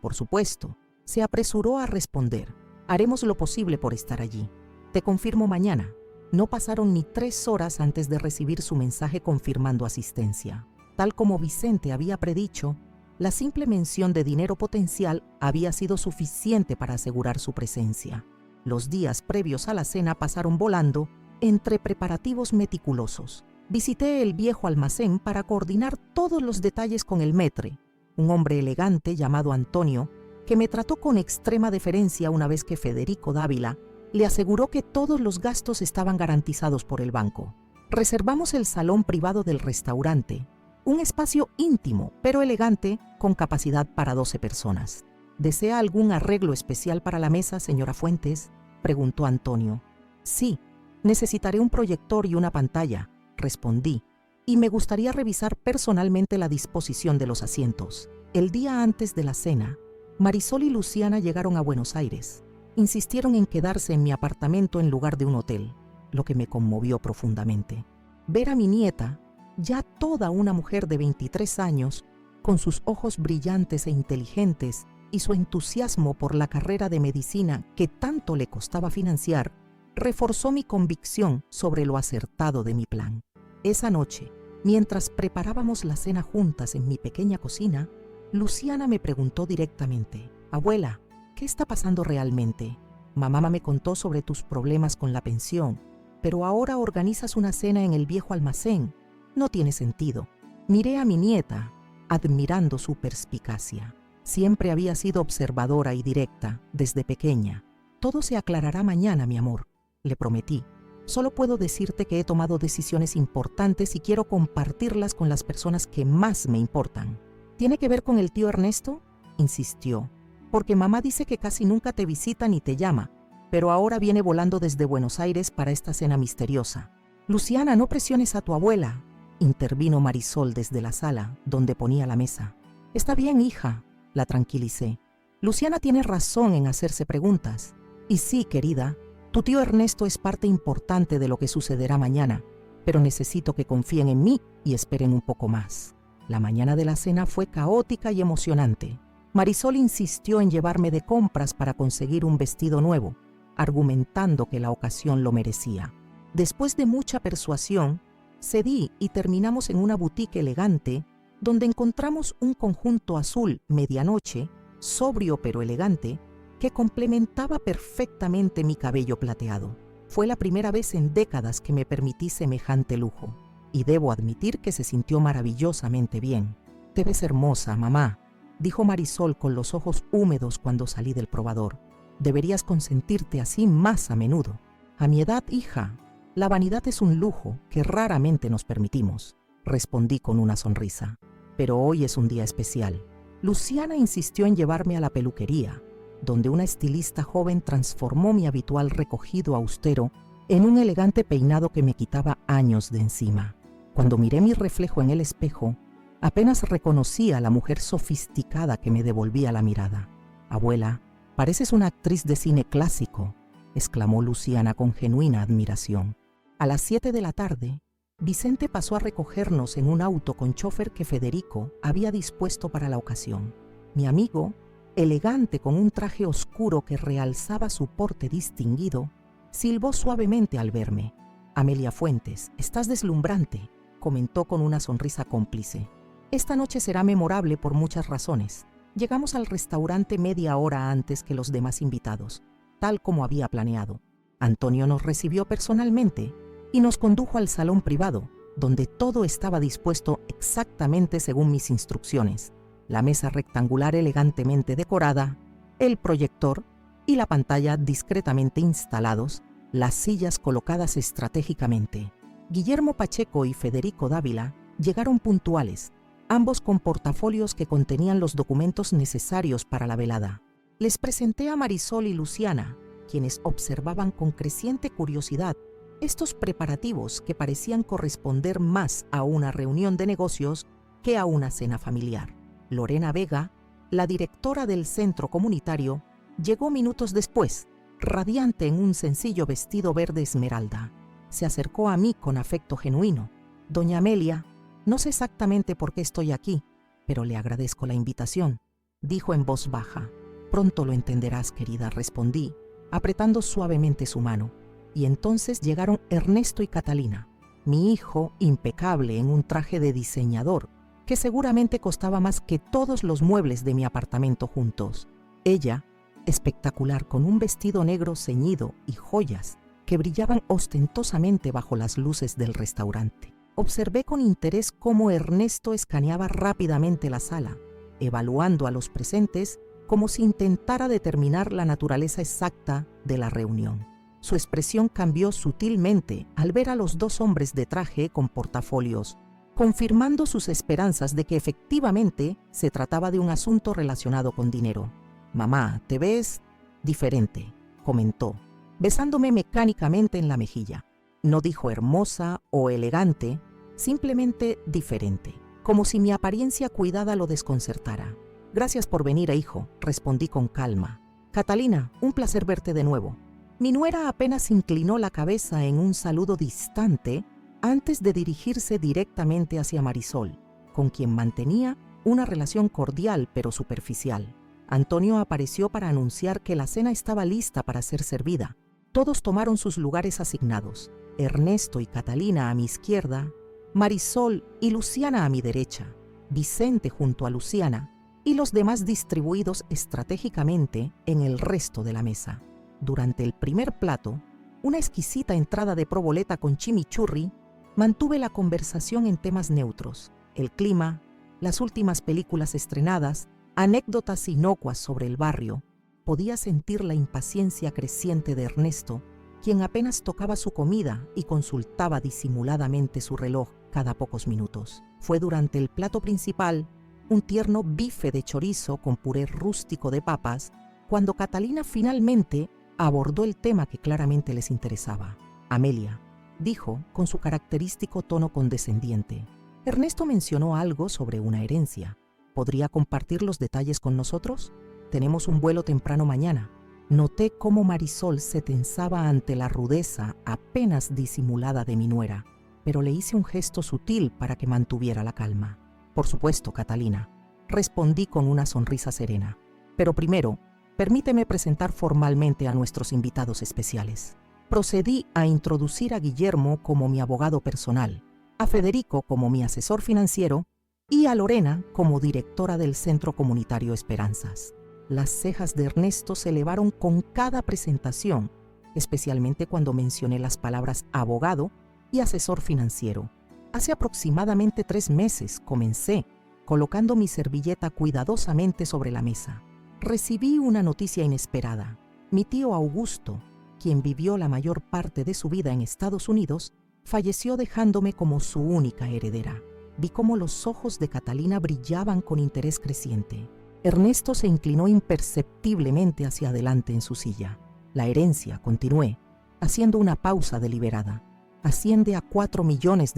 se apresuró a responder. Haremos lo posible por estar allí. Te confirmo mañana. No pasaron ni 3 horas antes de recibir su mensaje confirmando asistencia. Tal como Vicente había predicho, la simple mención de dinero potencial había sido suficiente para asegurar su presencia. Los días previos a la cena pasaron volando entre preparativos meticulosos. Visité el Viejo Almacén para coordinar todos los detalles con el maître, un hombre elegante llamado Antonio, que me trató con extrema deferencia una vez que Federico Dávila le aseguró que todos los gastos estaban garantizados por el banco. Reservamos el salón privado del restaurante, un espacio íntimo pero elegante con capacidad para 12 personas. ¿Desea algún arreglo especial para la mesa, señora Fuentes?, preguntó Antonio. Sí, necesitaré un proyector y una pantalla, respondí, y me gustaría revisar personalmente la disposición de los asientos. El día antes de la cena, Marisol y Luciana llegaron a Buenos Aires. Insistieron en quedarse en mi apartamento en lugar de un hotel, lo que me conmovió profundamente. Ver a mi nieta, ya toda una mujer de 23 años, con sus ojos brillantes e inteligentes y su entusiasmo por la carrera de medicina que tanto le costaba financiar, reforzó mi convicción sobre lo acertado de mi plan. Esa noche, mientras preparábamos la cena juntas en mi pequeña cocina, Luciana me preguntó directamente: «Abuela, ¿qué está pasando realmente? Mamá me contó sobre tus problemas con la pensión, pero ahora organizas una cena en el viejo almacén. No tiene sentido». Miré a mi nieta, admirando su perspicacia. Siempre había sido observadora y directa, desde pequeña. «Todo se aclarará mañana, mi amor», le prometí. «Solo puedo decirte que he tomado decisiones importantes y quiero compartirlas con las personas que más me importan». «¿Tiene que ver con el tío Ernesto?», insistió. «Porque mamá dice que casi nunca te visita ni te llama, pero ahora viene volando desde Buenos Aires para esta cena misteriosa». «Luciana, no presiones a tu abuela», intervino Marisol desde la sala, donde ponía la mesa. «Está bien, hija», la tranquilicé. «Luciana tiene razón en hacerse preguntas. Y sí, querida, tu tío Ernesto es parte importante de lo que sucederá mañana, pero necesito que confíen en mí y esperen un poco más». La mañana de la cena fue caótica y emocionante. Marisol insistió en llevarme de compras para conseguir un vestido nuevo, argumentando que la ocasión lo merecía. Después de mucha persuasión, cedí y terminamos en una boutique elegante donde encontramos un conjunto azul medianoche, sobrio pero elegante, que complementaba perfectamente mi cabello plateado. Fue la primera vez en décadas que me permití semejante lujo, y debo admitir que se sintió maravillosamente bien. «Te ves hermosa, mamá», dijo Marisol con los ojos húmedos cuando salí del probador. «Deberías consentirte así más a menudo». «A mi edad, hija, la vanidad es un lujo que raramente nos permitimos», respondí con una sonrisa. «Pero hoy es un día especial». Luciana insistió en llevarme a la peluquería, donde una estilista joven transformó mi habitual recogido austero en un elegante peinado que me quitaba años de encima. Cuando miré mi reflejo en el espejo, apenas reconocí a la mujer sofisticada que me devolvía la mirada. «Abuela, pareces una actriz de cine clásico», exclamó Luciana con genuina admiración. A las 7 de la tarde, Vicente pasó a recogernos en un auto con chofer que Federico había dispuesto para la ocasión. Mi amigo, elegante con un traje oscuro que realzaba su porte distinguido, silbó suavemente al verme. «Amelia Fuentes, estás deslumbrante», comentó con una sonrisa cómplice. «Esta noche será memorable por muchas razones. Llegamos al restaurante media hora antes que los demás invitados, tal como había planeado. Antonio nos recibió personalmente y nos condujo al salón privado, donde todo estaba dispuesto exactamente según mis instrucciones. La mesa rectangular elegantemente decorada, el proyector y la pantalla discretamente instalados, las sillas colocadas estratégicamente. Guillermo Pacheco y Federico Dávila llegaron puntuales, ambos con portafolios que contenían los documentos necesarios para la velada. Les presenté a Marisol y Luciana, quienes observaban con creciente curiosidad estos preparativos que parecían corresponder más a una reunión de negocios que a una cena familiar. Lorena Vega, la directora del centro comunitario, llegó minutos después, radiante en un sencillo vestido verde esmeralda. Se acercó a mí con afecto genuino. «Doña Amelia, no sé exactamente por qué estoy aquí, pero le agradezco la invitación», dijo en voz baja. «Pronto lo entenderás, querida», respondí, apretando suavemente su mano. Y entonces llegaron Ernesto y Catalina, mi hijo impecable en un traje de diseñador, que seguramente costaba más que todos los muebles de mi apartamento juntos. Ella, espectacular, con un vestido negro ceñido y joyas que brillaban ostentosamente bajo las luces del restaurante. Observé con interés cómo Ernesto escaneaba rápidamente la sala, evaluando a los presentes como si intentara determinar la naturaleza exacta de la reunión. Su expresión cambió sutilmente al ver a los dos hombres de traje con portafolios, confirmando sus esperanzas de que efectivamente se trataba de un asunto relacionado con dinero. «Mamá, te ves diferente», comentó, besándome mecánicamente en la mejilla. No dijo hermosa o elegante, simplemente diferente, como si mi apariencia cuidada lo desconcertara. «Gracias por venir, hijo», respondí con calma. «Catalina, un placer verte de nuevo». Mi nuera apenas inclinó la cabeza en un saludo distante antes de dirigirse directamente hacia Marisol, con quien mantenía una relación cordial pero superficial. Antonio apareció para anunciar que la cena estaba lista para ser servida. Todos tomaron sus lugares asignados, Ernesto y Catalina a mi izquierda, Marisol y Luciana a mi derecha, Vicente junto a Luciana y los demás distribuidos estratégicamente en el resto de la mesa. Durante el primer plato, una exquisita entrada de proboleta con chimichurri, mantuve la conversación en temas neutros, el clima, las últimas películas estrenadas, anécdotas inocuas sobre el barrio. Podía sentir la impaciencia creciente de Ernesto, quien apenas tocaba su comida y consultaba disimuladamente su reloj cada pocos minutos. Fue durante el plato principal, un tierno bife de chorizo con puré rústico de papas, cuando Catalina finalmente abordó el tema que claramente les interesaba. «Amelia», dijo con su característico tono condescendiente, «Ernesto mencionó algo sobre una herencia. ¿Podría compartir los detalles con nosotros? Tenemos un vuelo temprano mañana». Noté cómo Marisol se tensaba ante la rudeza apenas disimulada de mi nuera, pero le hice un gesto sutil para que mantuviera la calma. «Por supuesto, Catalina», respondí con una sonrisa serena. «Pero primero, permíteme presentar formalmente a nuestros invitados especiales». Procedí a introducir a Guillermo como mi abogado personal, a Federico como mi asesor financiero y a Lorena como directora del Centro Comunitario Esperanzas. Las cejas de Ernesto se elevaron con cada presentación, especialmente cuando mencioné las palabras abogado y asesor financiero. Hace aproximadamente 3 meses comencé, colocando mi servilleta cuidadosamente sobre la mesa. Recibí una noticia inesperada. Mi tío Augusto, quien vivió la mayor parte de su vida en Estados Unidos, falleció dejándome como su única heredera. Vi cómo los ojos de Catalina brillaban con interés creciente. Ernesto se inclinó imperceptiblemente hacia adelante en su silla. «La herencia», continué, haciendo una pausa deliberada, «asciende a $4 millones».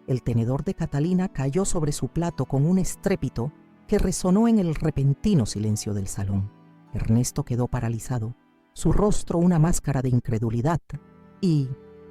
El tenedor de Catalina cayó sobre su plato con un estrépito que resonó en el repentino silencio del salón. Ernesto quedó paralizado, su rostro una máscara de incredulidad y,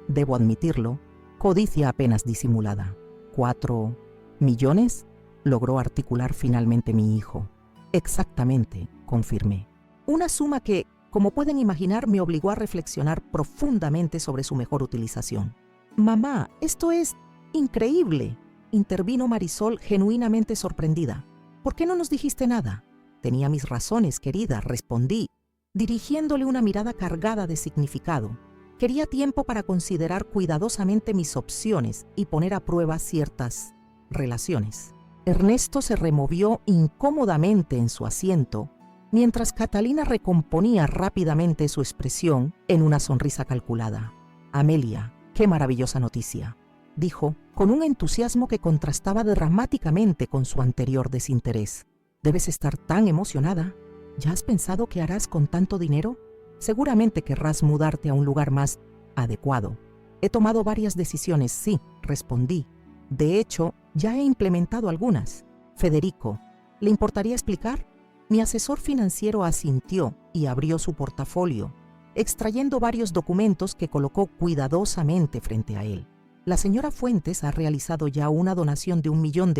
debo admitirlo, codicia apenas disimulada. «¿4 millones?» logró articular finalmente mi hijo. «Exactamente», confirmé. Una suma que, como pueden imaginar, me obligó a reflexionar profundamente sobre su mejor utilización. «Mamá, esto es increíble», intervino Marisol genuinamente sorprendida. «¿Por qué no nos dijiste nada?» «Tenía mis razones, querida», respondí, dirigiéndole una mirada cargada de significado. Quería tiempo para considerar cuidadosamente mis opciones y poner a prueba ciertas relaciones. Ernesto se removió incómodamente en su asiento, mientras Catalina recomponía rápidamente su expresión en una sonrisa calculada. «Amelia, qué maravillosa noticia», dijo, con un entusiasmo que contrastaba dramáticamente con su anterior desinterés. «Debes estar tan emocionada. ¿Ya has pensado qué harás con tanto dinero? Seguramente querrás mudarte a un lugar más adecuado». «He tomado varias decisiones, sí», respondí. «De hecho, ya he implementado algunas». «Federico, ¿le importaría explicar?» Mi asesor financiero asintió y abrió su portafolio, extrayendo varios documentos que colocó cuidadosamente frente a él. «La señora Fuentes ha realizado ya una donación de $1 millón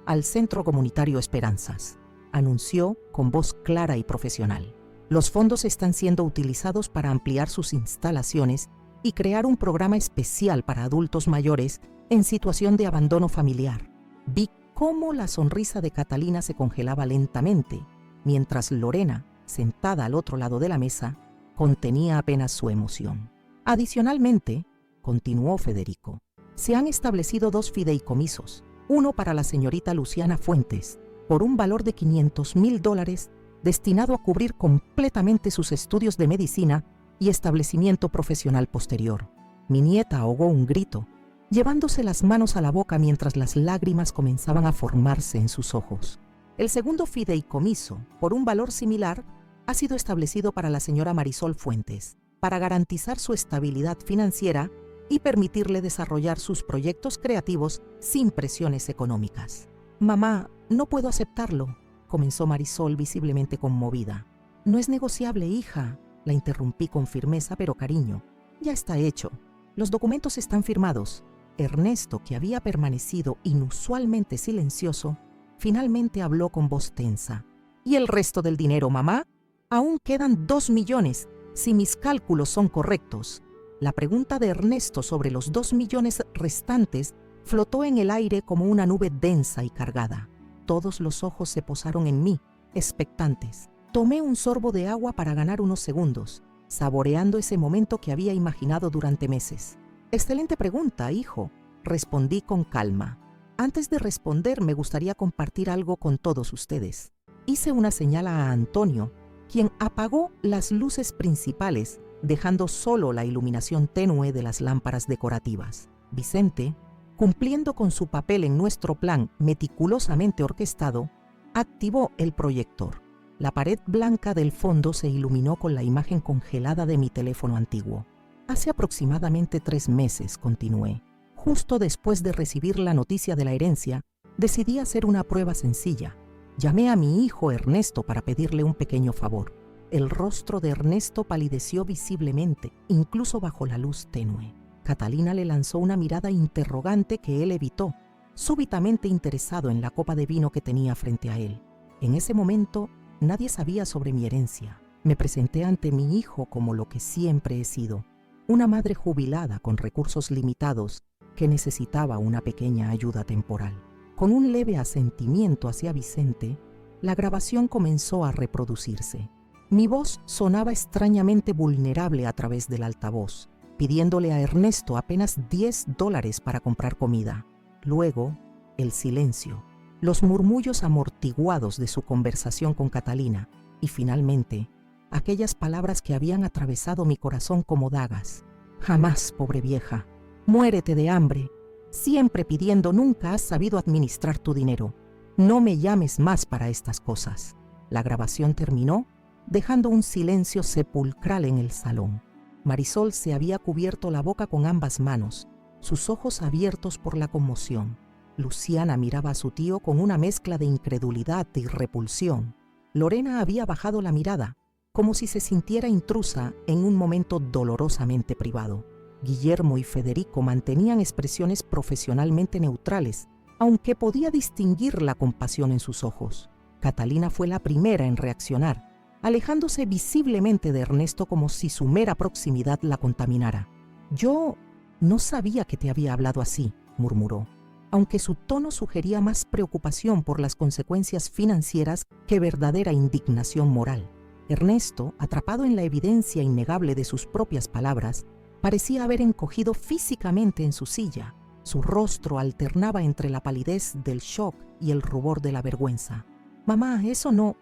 al Centro Comunitario Esperanzas», anunció con voz clara y profesional. «Los fondos están siendo utilizados para ampliar sus instalaciones y crear un programa especial para adultos mayores en situación de abandono familiar». Vi cómo la sonrisa de Catalina se congelaba lentamente, mientras Lorena, sentada al otro lado de la mesa, contenía apenas su emoción. «Adicionalmente», continuó Federico, «se han establecido 2 fideicomisos, uno para la señorita Luciana Fuentes por un valor de $500,000 destinado a cubrir completamente sus estudios de medicina y establecimiento profesional posterior. Mi nieta ahogó un grito, llevándose las manos a la boca mientras las lágrimas comenzaban a formarse en sus ojos. El segundo fideicomiso, por un valor similar, ha sido establecido para la señora Marisol Fuentes, para garantizar su estabilidad financiera y permitirle desarrollar sus proyectos creativos sin presiones económicas. «Mamá, no puedo aceptarlo», comenzó Marisol visiblemente conmovida. «No es negociable, hija», la interrumpí con firmeza pero cariño. «Ya está hecho. Los documentos están firmados». Ernesto, que había permanecido inusualmente silencioso, finalmente habló con voz tensa. «¿Y el resto del dinero, mamá? Aún quedan 2 millones, si mis cálculos son correctos». La pregunta de Ernesto sobre los 2 millones restantes flotó en el aire como una nube densa y cargada. Todos los ojos se posaron en mí, expectantes. Tomé un sorbo de agua para ganar unos segundos, saboreando ese momento que había imaginado durante meses. «Excelente pregunta, hijo», respondí con calma. «Antes de responder, me gustaría compartir algo con todos ustedes». Hice una señal a Antonio, quien apagó las luces principales, dejando solo la iluminación tenue de las lámparas decorativas. Vicente, cumpliendo con su papel en nuestro plan meticulosamente orquestado, activó el proyector. La pared blanca del fondo se iluminó con la imagen congelada de mi teléfono antiguo. «Hace aproximadamente 3 meses», continué. «Justo después de recibir la noticia de la herencia, decidí hacer una prueba sencilla. Llamé a mi hijo Ernesto para pedirle un pequeño favor». El rostro de Ernesto palideció visiblemente, incluso bajo la luz tenue. Catalina le lanzó una mirada interrogante que él evitó, súbitamente interesado en la copa de vino que tenía frente a él. En ese momento, nadie sabía sobre mi herencia. Me presenté ante mi hijo como lo que siempre he sido, una madre jubilada con recursos limitados que necesitaba una pequeña ayuda temporal. Con un leve asentimiento hacia Vicente, la grabación comenzó a reproducirse. Mi voz sonaba extrañamente vulnerable a través del altavoz, pidiéndole a Ernesto apenas $10 para comprar comida. Luego, el silencio, los murmullos amortiguados de su conversación con Catalina y finalmente, aquellas palabras que habían atravesado mi corazón como dagas. «Jamás, pobre vieja. Muérete de hambre. Siempre pidiendo, nunca has sabido administrar tu dinero. No me llames más para estas cosas». La grabación terminó, dejando un silencio sepulcral en el salón. Marisol se había cubierto la boca con ambas manos, sus ojos abiertos por la conmoción. Luciana miraba a su tío con una mezcla de incredulidad y repulsión. Lorena había bajado la mirada, como si se sintiera intrusa en un momento dolorosamente privado. Guillermo y Federico mantenían expresiones profesionalmente neutrales, aunque podía distinguir la compasión en sus ojos. Catalina fue la primera en reaccionar, alejándose visiblemente de Ernesto como si su mera proximidad la contaminara. «Yo no sabía que te había hablado así», murmuró, aunque su tono sugería más preocupación por las consecuencias financieras que verdadera indignación moral. Ernesto, atrapado en la evidencia innegable de sus propias palabras, parecía haber encogido físicamente en su silla. Su rostro alternaba entre la palidez del shock y el rubor de la vergüenza. «Mamá, eso no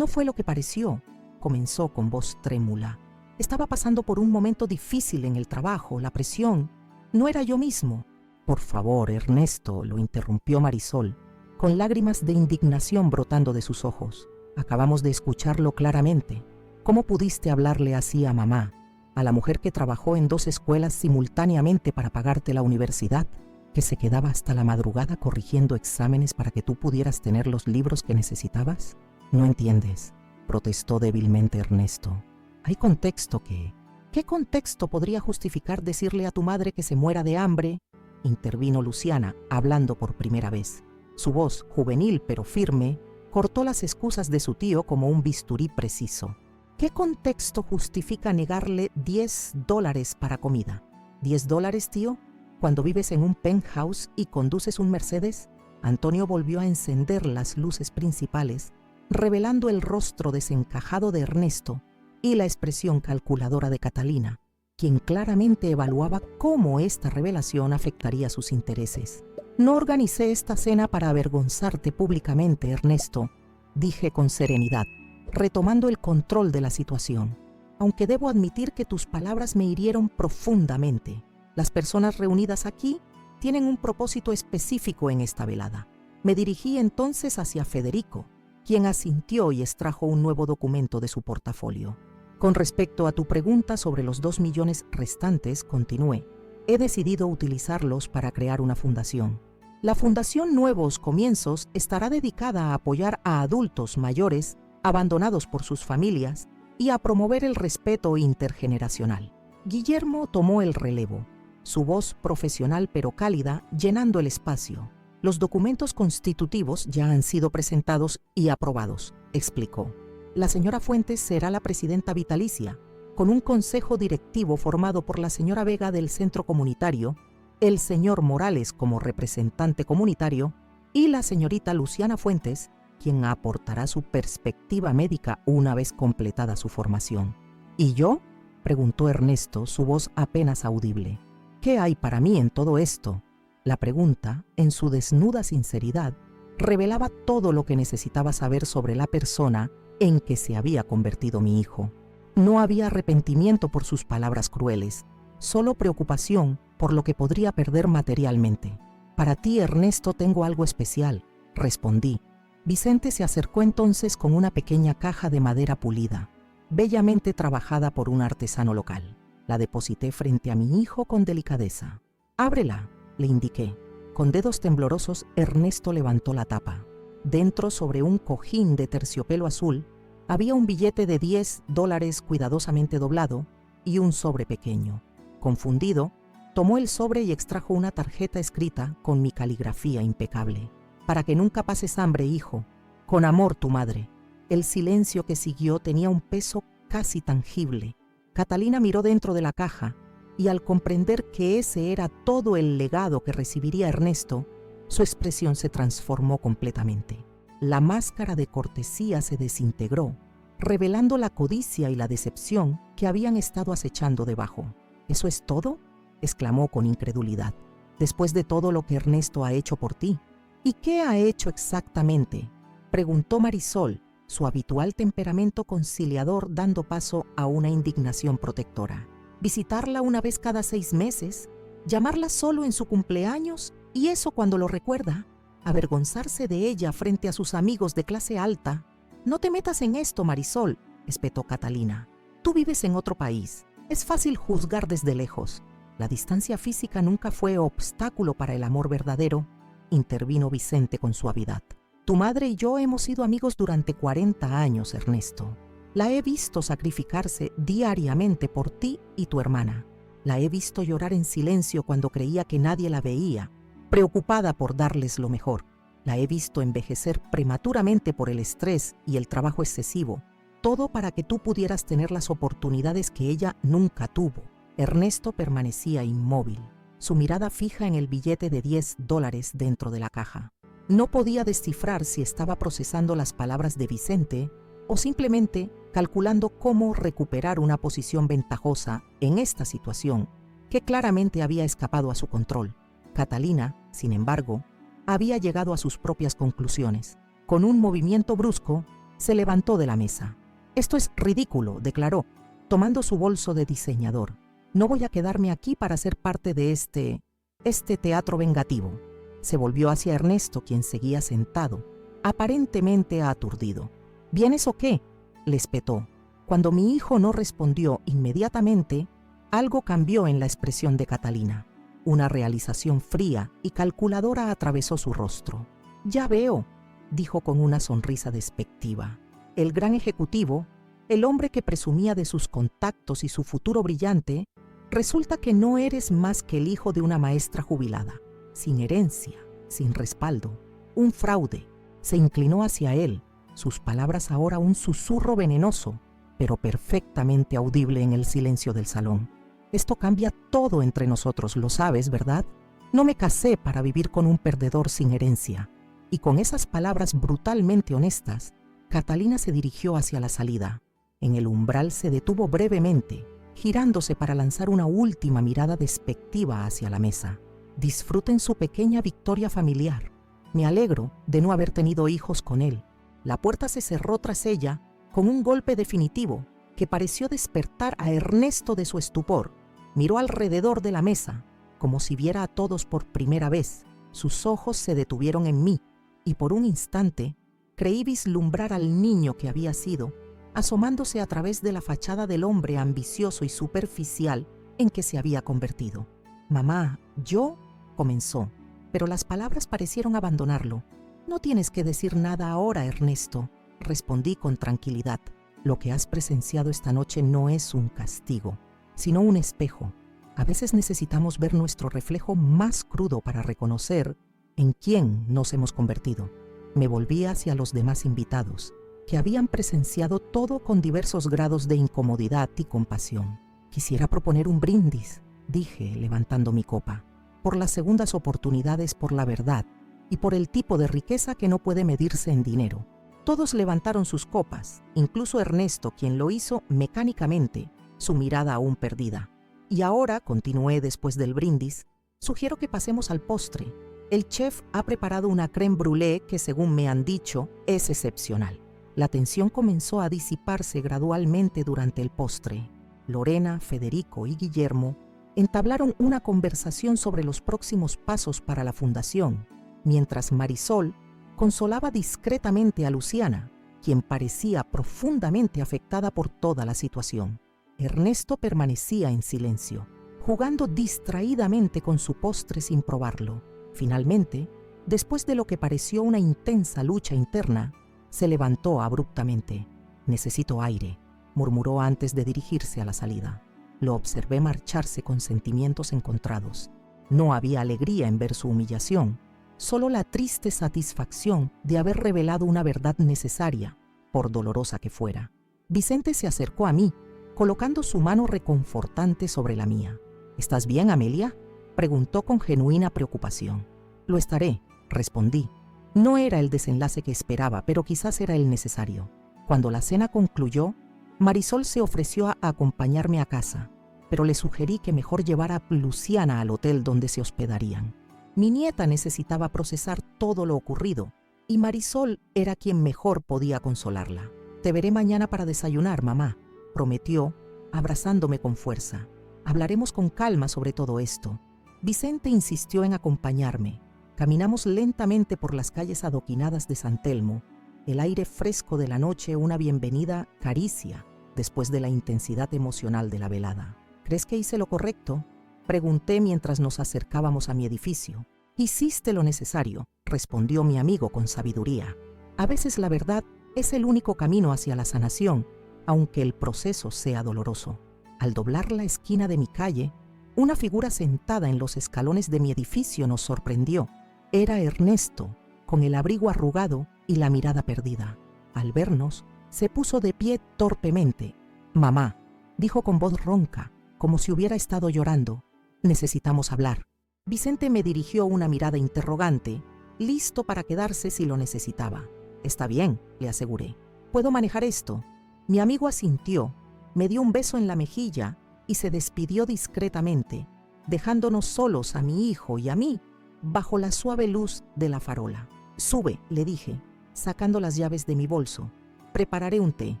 fue lo que pareció», comenzó con voz trémula. «Estaba pasando por un momento difícil en el trabajo, la presión. No era yo mismo». «Por favor, Ernesto», lo interrumpió Marisol, con lágrimas de indignación brotando de sus ojos. «Acabamos de escucharlo claramente. ¿Cómo pudiste hablarle así a mamá, a la mujer que trabajó en 2 escuelas simultáneamente para pagarte la universidad, que se quedaba hasta la madrugada corrigiendo exámenes para que tú pudieras tener los libros que necesitabas?» «No entiendes», protestó débilmente Ernesto. «Hay contexto que...» «¿Qué contexto podría justificar decirle a tu madre que se muera de hambre?», intervino Luciana, hablando por primera vez. Su voz, juvenil pero firme, cortó las excusas de su tío como un bisturí preciso. «¿Qué contexto justifica negarle $10 para comida? ¿$10, tío? ¿Cuando vives en un penthouse y conduces un Mercedes?» Antonio volvió a encender las luces principales, revelando el rostro desencajado de Ernesto y la expresión calculadora de Catalina, quien claramente evaluaba cómo esta revelación afectaría sus intereses. No organicé esta cena para avergonzarte públicamente, Ernesto, dije con serenidad, retomando el control de la situación. Aunque debo admitir que tus palabras me hirieron profundamente. Las personas reunidas aquí tienen un propósito específico en esta velada. Me dirigí entonces hacia Federico, quien asintió y extrajo un nuevo documento de su portafolio. Con respecto a tu pregunta sobre los 2 millones restantes, continué. He decidido utilizarlos para crear una fundación. La Fundación Nuevos Comienzos estará dedicada a apoyar a adultos mayores abandonados por sus familias y a promover el respeto intergeneracional. Guillermo tomó el relevo, su voz profesional pero cálida llenando el espacio. Los documentos constitutivos ya han sido presentados y aprobados, explicó. La señora Fuentes será la presidenta vitalicia, con un consejo directivo formado por la señora Vega del Centro Comunitario, el señor Morales como representante comunitario y la señorita Luciana Fuentes, quien aportará su perspectiva médica una vez completada su formación. ¿Y yo?, preguntó Ernesto, su voz apenas audible. ¿Qué hay para mí en todo esto? La pregunta, en su desnuda sinceridad, revelaba todo lo que necesitaba saber sobre la persona en que se había convertido mi hijo. No había arrepentimiento por sus palabras crueles, solo preocupación por lo que podría perder materialmente. Para ti, Ernesto, tengo algo especial, respondí. Vicente se acercó entonces con una pequeña caja de madera pulida, bellamente trabajada por un artesano local. La deposité frente a mi hijo con delicadeza. «Ábrela», le indiqué. Con dedos temblorosos, Ernesto levantó la tapa. Dentro, sobre un cojín de terciopelo azul, había un billete de $10 cuidadosamente doblado y un sobre pequeño. Confundido, tomó el sobre y extrajo una tarjeta escrita con mi caligrafía impecable. «Para que nunca pases hambre, hijo. Con amor, tu madre». El silencio que siguió tenía un peso casi tangible. Catalina miró dentro de la caja y al comprender que ese era todo el legado que recibiría Ernesto, su expresión se transformó completamente. La máscara de cortesía se desintegró, revelando la codicia y la decepción que habían estado acechando debajo. «¿Eso es todo?», exclamó con incredulidad. «Después de todo lo que Ernesto ha hecho por ti». «¿Y qué ha hecho exactamente?», preguntó Marisol, su habitual temperamento conciliador dando paso a una indignación protectora. «Visitarla una vez cada 6 meses, llamarla solo en su cumpleaños, y eso cuando lo recuerda, avergonzarse de ella frente a sus amigos de clase alta». «No te metas en esto, Marisol», espetó Catalina. «Tú vives en otro país. Es fácil juzgar desde lejos. La distancia física nunca fue obstáculo para el amor verdadero», intervino Vicente con suavidad. «Tu madre y yo hemos sido amigos durante 40 años, Ernesto. La he visto sacrificarse diariamente por ti y tu hermana. La he visto llorar en silencio cuando creía que nadie la veía, preocupada por darles lo mejor. La he visto envejecer prematuramente por el estrés y el trabajo excesivo, todo para que tú pudieras tener las oportunidades que ella nunca tuvo». Ernesto permanecía inmóvil, su mirada fija en el billete de $10 dentro de la caja. No podía descifrar si estaba procesando las palabras de Vicente o simplemente calculando cómo recuperar una posición ventajosa en esta situación que claramente había escapado a su control. Catalina, sin embargo, había llegado a sus propias conclusiones. Con un movimiento brusco, se levantó de la mesa. «Esto es ridículo», declaró, tomando su bolso de diseñador. «No voy a quedarme aquí para ser parte de este teatro vengativo». Se volvió hacia Ernesto, quien seguía sentado, aparentemente aturdido. «¿Vienes o qué?», le espetó. Cuando mi hijo no respondió inmediatamente, algo cambió en la expresión de Catalina. Una realización fría y calculadora atravesó su rostro. «Ya veo», dijo con una sonrisa despectiva. El gran ejecutivo, el hombre que presumía de sus contactos y su futuro brillante, resulta que no eres más que el hijo de una maestra jubilada, sin herencia, sin respaldo, un fraude. Se inclinó hacia él, sus palabras ahora un susurro venenoso, pero perfectamente audible en el silencio del salón. «Esto cambia todo entre nosotros, lo sabes, ¿verdad? No me casé para vivir con un perdedor sin herencia». Y con esas palabras brutalmente honestas, Catalina se dirigió hacia la salida. En el umbral se detuvo brevemente, girándose para lanzar una última mirada despectiva hacia la mesa. Disfruten su pequeña victoria familiar. Me alegro de no haber tenido hijos con él. La puerta se cerró tras ella con un golpe definitivo que pareció despertar a Ernesto de su estupor. Miró alrededor de la mesa, como si viera a todos por primera vez. Sus ojos se detuvieron en mí, y por un instante creí vislumbrar al niño que había sido, asomándose a través de la fachada del hombre ambicioso y superficial en que se había convertido. «Mamá, yo», comenzó, pero las palabras parecieron abandonarlo. «No tienes que decir nada ahora, Ernesto», respondí con tranquilidad. «Lo que has presenciado esta noche no es un castigo, sino un espejo. A veces necesitamos ver nuestro reflejo más crudo para reconocer en quién nos hemos convertido». Me volví hacia los demás invitados, que habían presenciado todo con diversos grados de incomodidad y compasión. «Quisiera proponer un brindis», dije, levantando mi copa, «por las segundas oportunidades, por la verdad y por el tipo de riqueza que no puede medirse en dinero». Todos levantaron sus copas, incluso Ernesto, quien lo hizo mecánicamente, su mirada aún perdida. «Y ahora», continué después del brindis, «sugiero que pasemos al postre. El chef ha preparado una crème brûlée que, según me han dicho, es excepcional». La tensión comenzó a disiparse gradualmente durante el postre. Lorena, Federico y Guillermo entablaron una conversación sobre los próximos pasos para la fundación, mientras Marisol consolaba discretamente a Luciana, quien parecía profundamente afectada por toda la situación. Ernesto permanecía en silencio, jugando distraídamente con su postre sin probarlo. Finalmente, después de lo que pareció una intensa lucha interna, se levantó abruptamente. «Necesito aire», murmuró antes de dirigirse a la salida. Lo observé marcharse con sentimientos encontrados. No había alegría en ver su humillación, solo la triste satisfacción de haber revelado una verdad necesaria, por dolorosa que fuera. Vicente se acercó a mí, colocando su mano reconfortante sobre la mía. «¿Estás bien, Amelia?», preguntó con genuina preocupación. «Lo estaré», respondí. No era el desenlace que esperaba, pero quizás era el necesario. Cuando la cena concluyó, Marisol se ofreció a acompañarme a casa, pero le sugerí que mejor llevara a Luciana al hotel donde se hospedarían. Mi nieta necesitaba procesar todo lo ocurrido, y Marisol era quien mejor podía consolarla. «Te veré mañana para desayunar, mamá», prometió, abrazándome con fuerza. «Hablaremos con calma sobre todo esto». Vicente insistió en acompañarme. Caminamos lentamente por las calles adoquinadas de San Telmo, el aire fresco de la noche una bienvenida caricia después de la intensidad emocional de la velada. «¿Crees que hice lo correcto?», pregunté mientras nos acercábamos a mi edificio. «Hiciste lo necesario», respondió mi amigo con sabiduría. «A veces la verdad es el único camino hacia la sanación, aunque el proceso sea doloroso». Al doblar la esquina de mi calle, una figura sentada en los escalones de mi edificio nos sorprendió. Era Ernesto, con el abrigo arrugado y la mirada perdida. Al vernos, se puso de pie torpemente. «Mamá», dijo con voz ronca, como si hubiera estado llorando, «necesitamos hablar». Vicente me dirigió una mirada interrogante, listo para quedarse si lo necesitaba. «Está bien», le aseguré. «Puedo manejar esto». Mi amigo asintió, me dio un beso en la mejilla y se despidió discretamente, dejándonos solos a mi hijo y a mí bajo la suave luz de la farola. «Sube», le dije, sacando las llaves de mi bolso. «Prepararé un té».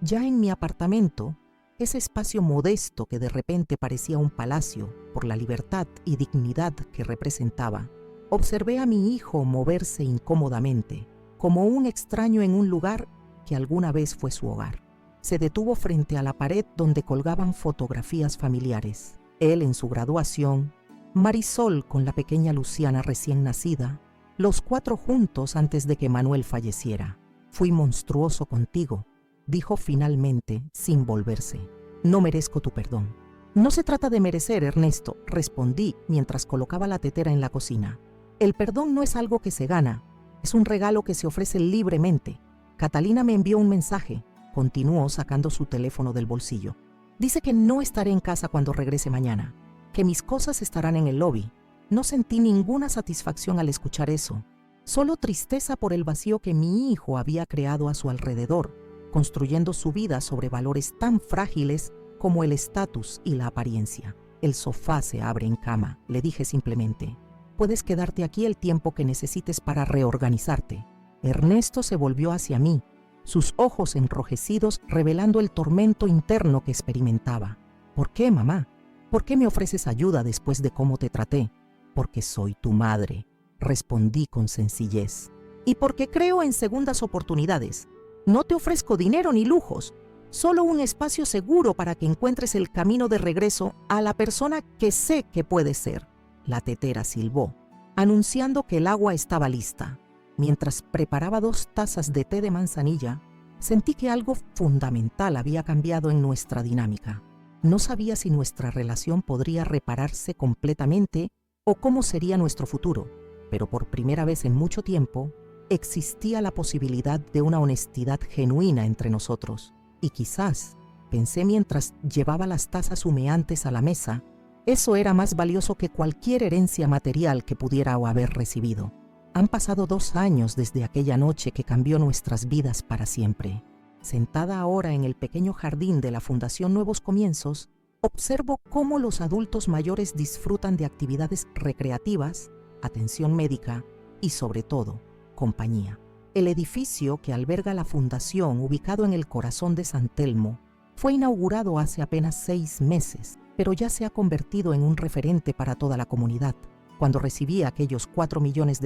Ya en mi apartamento, ese espacio modesto que de repente parecía un palacio por la libertad y dignidad que representaba, observé a mi hijo moverse incómodamente, como un extraño en un lugar que alguna vez fue su hogar. Se detuvo frente a la pared donde colgaban fotografías familiares. Él en su graduación, Marisol con la pequeña Luciana recién nacida, los cuatro juntos antes de que Manuel falleciera. «Fui monstruoso contigo», dijo finalmente sin volverse. «No merezco tu perdón». «No se trata de merecer, Ernesto», respondí mientras colocaba la tetera en la cocina. «El perdón no es algo que se gana, es un regalo que se ofrece libremente. Catalina me envió un mensaje», continuó sacando su teléfono del bolsillo. «Dice que no estaré en casa cuando regrese mañana, que mis cosas estarán en el lobby». No sentí ninguna satisfacción al escuchar eso, solo tristeza por el vacío que mi hijo había creado a su alrededor, construyendo su vida sobre valores tan frágiles como el estatus y la apariencia. «El sofá se abre en cama», le dije simplemente. Puedes quedarte aquí el tiempo que necesites para reorganizarte. Ernesto se volvió hacia mí, sus ojos enrojecidos revelando el tormento interno que experimentaba. ¿Por qué, mamá? ¿Por qué me ofreces ayuda después de cómo te traté? Porque soy tu madre, respondí con sencillez. Y porque creo en segundas oportunidades. No te ofrezco dinero ni lujos, solo un espacio seguro para que encuentres el camino de regreso a la persona que sé que puedes ser. La tetera silbó, anunciando que el agua estaba lista. Mientras preparaba 2 tazas de té de manzanilla, sentí que algo fundamental había cambiado en nuestra dinámica. No sabía si nuestra relación podría repararse completamente o cómo sería nuestro futuro, pero por primera vez en mucho tiempo existía la posibilidad de una honestidad genuina entre nosotros. Y quizás, pensé mientras llevaba las tazas humeantes a la mesa, eso era más valioso que cualquier herencia material que pudiera haber recibido. Han pasado 2 años desde aquella noche que cambió nuestras vidas para siempre. Sentada ahora en el pequeño jardín de la Fundación Nuevos Comienzos, observo cómo los adultos mayores disfrutan de actividades recreativas, atención médica y, sobre todo, compañía. El edificio que alberga la fundación, ubicado en el corazón de San Telmo, fue inaugurado hace apenas 6 meses, pero ya se ha convertido en un referente para toda la comunidad. Cuando recibí aquellos $4 millones,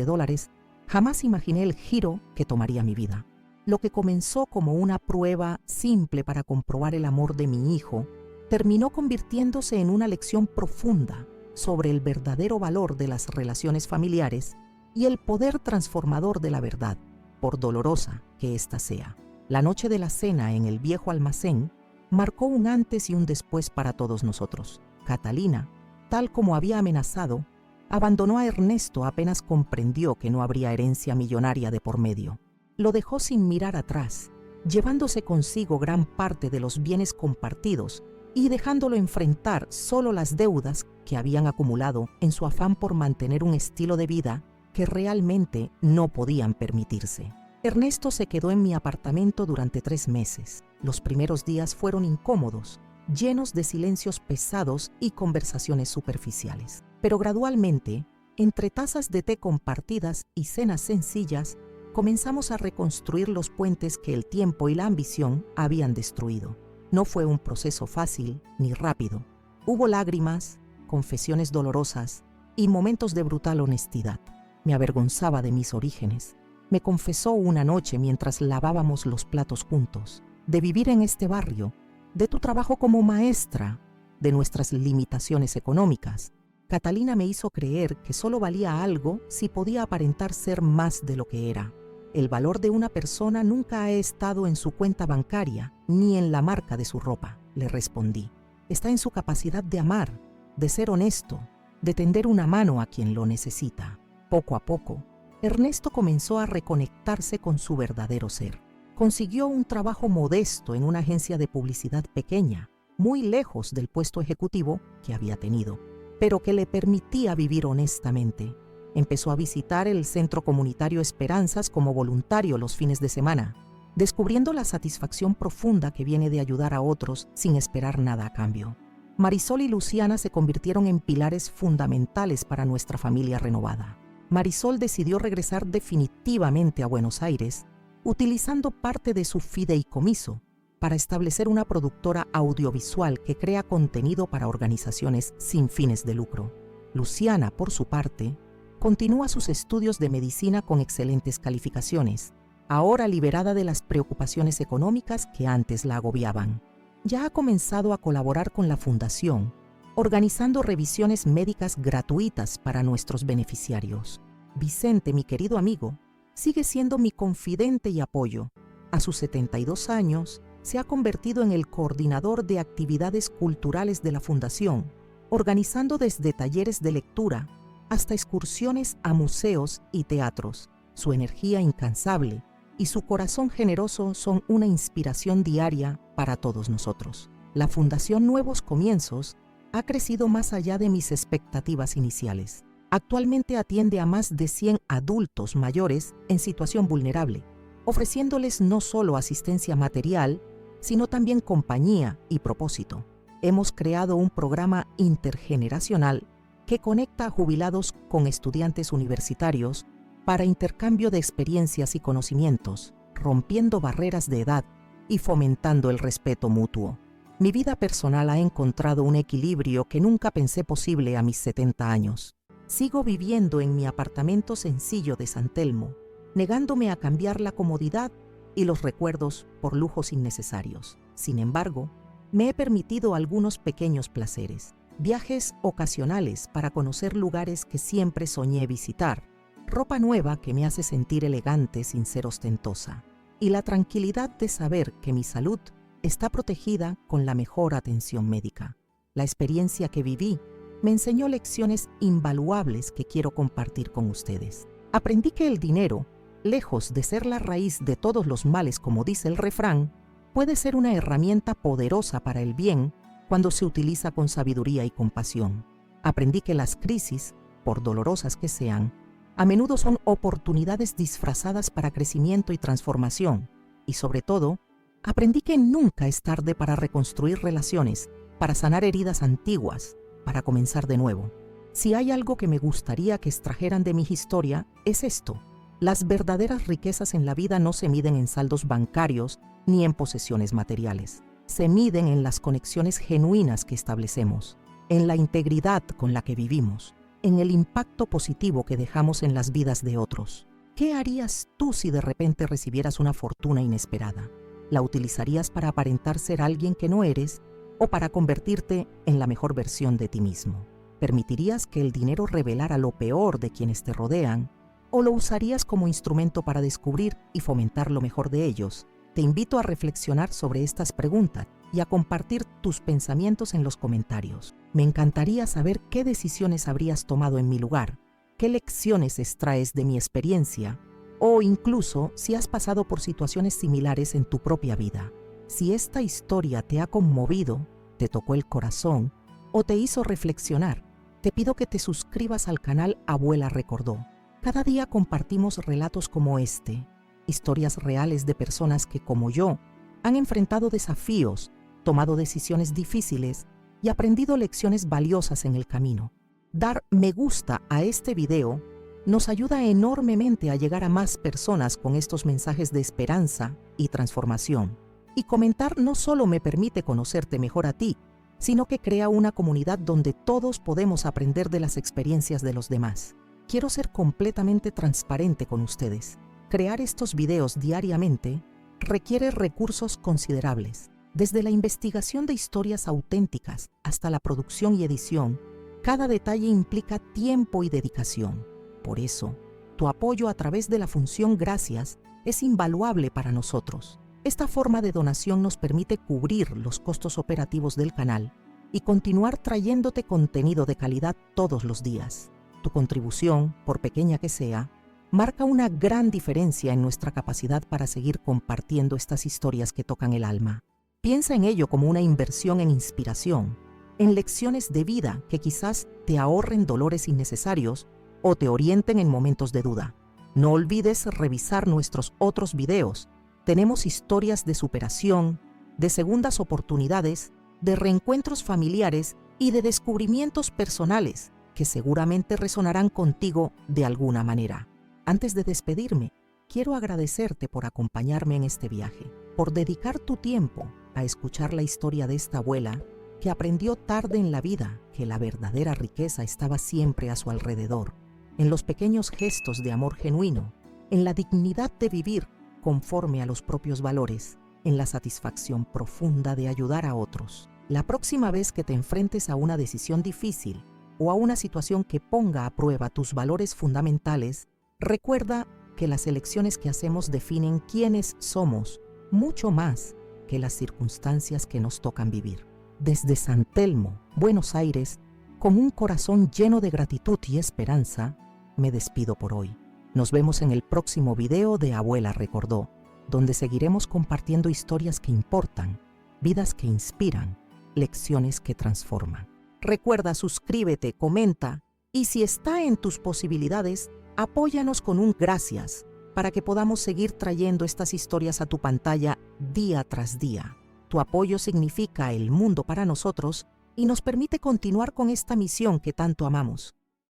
jamás imaginé el giro que tomaría mi vida. Lo que comenzó como una prueba simple para comprobar el amor de mi hijo, terminó convirtiéndose en una lección profunda sobre el verdadero valor de las relaciones familiares y el poder transformador de la verdad, por dolorosa que ésta sea. La noche de la cena en el viejo almacén marcó un antes y un después para todos nosotros. Catalina, tal como había amenazado, abandonó a Ernesto apenas comprendió que no habría herencia millonaria de por medio. Lo dejó sin mirar atrás, llevándose consigo gran parte de los bienes compartidos y dejándolo enfrentar solo las deudas que habían acumulado en su afán por mantener un estilo de vida que realmente no podían permitirse. Ernesto se quedó en mi apartamento durante 3 meses. Los primeros días fueron incómodos, llenos de silencios pesados y conversaciones superficiales. Pero gradualmente, entre tazas de té compartidas y cenas sencillas, comenzamos a reconstruir los puentes que el tiempo y la ambición habían destruido. No fue un proceso fácil ni rápido. Hubo lágrimas, confesiones dolorosas y momentos de brutal honestidad. Me avergonzaba de mis orígenes. Me confesó una noche mientras lavábamos los platos juntos, de vivir en este barrio, de tu trabajo como maestra, de nuestras limitaciones económicas. Catalina me hizo creer que solo valía algo si podía aparentar ser más de lo que era. El valor de una persona nunca ha estado en su cuenta bancaria ni en la marca de su ropa, le respondí. Está en su capacidad de amar, de ser honesto, de tender una mano a quien lo necesita. Poco a poco, Ernesto comenzó a reconectarse con su verdadero ser. Consiguió un trabajo modesto en una agencia de publicidad pequeña, muy lejos del puesto ejecutivo que había tenido, pero que le permitía vivir honestamente. Empezó a visitar el Centro Comunitario Esperanzas como voluntario los fines de semana, descubriendo la satisfacción profunda que viene de ayudar a otros sin esperar nada a cambio. Marisol y Luciana se convirtieron en pilares fundamentales para nuestra familia renovada. Marisol decidió regresar definitivamente a Buenos Aires, utilizando parte de su fideicomiso para establecer una productora audiovisual que crea contenido para organizaciones sin fines de lucro. Luciana, por su parte, continúa sus estudios de medicina con excelentes calificaciones, ahora liberada de las preocupaciones económicas que antes la agobiaban. Ya ha comenzado a colaborar con la Fundación, organizando revisiones médicas gratuitas para nuestros beneficiarios. Vicente, mi querido amigo, sigue siendo mi confidente y apoyo. A sus 72 años, se ha convertido en el coordinador de actividades culturales de la Fundación, organizando desde talleres de lectura hasta excursiones a museos y teatros. Su energía incansable y su corazón generoso son una inspiración diaria para todos nosotros. La Fundación Nuevos Comienzos ha crecido más allá de mis expectativas iniciales. Actualmente atiende a más de 100 adultos mayores en situación vulnerable, ofreciéndoles no solo asistencia material, sino también compañía y propósito. Hemos creado un programa intergeneracional que conecta a jubilados con estudiantes universitarios para intercambio de experiencias y conocimientos, rompiendo barreras de edad y fomentando el respeto mutuo. Mi vida personal ha encontrado un equilibrio que nunca pensé posible a mis 70 años. Sigo viviendo en mi apartamento sencillo de San Telmo, negándome a cambiar la comodidad y los recuerdos por lujos innecesarios. Sin embargo, me he permitido algunos pequeños placeres, viajes ocasionales para conocer lugares que siempre soñé visitar, ropa nueva que me hace sentir elegante sin ser ostentosa, y la tranquilidad de saber que mi salud está protegida con la mejor atención médica. La experiencia que viví me enseñó lecciones invaluables que quiero compartir con ustedes. Aprendí que el dinero, lejos de ser la raíz de todos los males como dice el refrán, puede ser una herramienta poderosa para el bien cuando se utiliza con sabiduría y compasión. Aprendí que las crisis, por dolorosas que sean, a menudo son oportunidades disfrazadas para crecimiento y transformación. Y sobre todo, aprendí que nunca es tarde para reconstruir relaciones, para sanar heridas antiguas, para comenzar de nuevo. Si hay algo que me gustaría que extrajeran de mi historia, es esto. Las verdaderas riquezas en la vida no se miden en saldos bancarios ni en posesiones materiales. Se miden en las conexiones genuinas que establecemos, en la integridad con la que vivimos, en el impacto positivo que dejamos en las vidas de otros. ¿Qué harías tú si de repente recibieras una fortuna inesperada? ¿La utilizarías para aparentar ser alguien que no eres o para convertirte en la mejor versión de ti mismo? ¿Permitirías que el dinero revelara lo peor de quienes te rodean o lo usarías como instrumento para descubrir y fomentar lo mejor de ellos? Te invito a reflexionar sobre estas preguntas y a compartir tus pensamientos en los comentarios. Me encantaría saber qué decisiones habrías tomado en mi lugar, qué lecciones extraes de mi experiencia o incluso si has pasado por situaciones similares en tu propia vida. Si esta historia te ha conmovido, te tocó el corazón o te hizo reflexionar, te pido que te suscribas al canal Abuela Recordó. Cada día compartimos relatos como este, historias reales de personas que, como yo, han enfrentado desafíos, tomado decisiones difíciles y aprendido lecciones valiosas en el camino. Dar me gusta a este video nos ayuda enormemente a llegar a más personas con estos mensajes de esperanza y transformación. Y comentar no solo me permite conocerte mejor a ti, sino que crea una comunidad donde todos podemos aprender de las experiencias de los demás. Quiero ser completamente transparente con ustedes. Crear estos videos diariamente requiere recursos considerables. Desde la investigación de historias auténticas hasta la producción y edición, cada detalle implica tiempo y dedicación. Por eso, tu apoyo a través de la función Gracias es invaluable para nosotros. Esta forma de donación nos permite cubrir los costos operativos del canal y continuar trayéndote contenido de calidad todos los días. Tu contribución, por pequeña que sea, marca una gran diferencia en nuestra capacidad para seguir compartiendo estas historias que tocan el alma. Piensa en ello como una inversión en inspiración, en lecciones de vida que quizás te ahorren dolores innecesarios o te orienten en momentos de duda. No olvides revisar nuestros otros videos. Tenemos historias de superación, de segundas oportunidades, de reencuentros familiares y de descubrimientos personales que seguramente resonarán contigo de alguna manera. Antes de despedirme, quiero agradecerte por acompañarme en este viaje, por dedicar tu tiempo a escuchar la historia de esta abuela que aprendió tarde en la vida que la verdadera riqueza estaba siempre a su alrededor, en los pequeños gestos de amor genuino, en la dignidad de vivir conforme a los propios valores, en la satisfacción profunda de ayudar a otros. La próxima vez que te enfrentes a una decisión difícil o a una situación que ponga a prueba tus valores fundamentales, recuerda que las elecciones que hacemos definen quiénes somos, mucho más que las circunstancias que nos tocan vivir. Desde San Telmo, Buenos Aires, con un corazón lleno de gratitud y esperanza, me despido por hoy. Nos vemos en el próximo video de Abuela Recordó, donde seguiremos compartiendo historias que importan, vidas que inspiran, lecciones que transforman. Recuerda, suscríbete, comenta y si está en tus posibilidades, apóyanos con un gracias para que podamos seguir trayendo estas historias a tu pantalla día tras día. Tu apoyo significa el mundo para nosotros y nos permite continuar con esta misión que tanto amamos.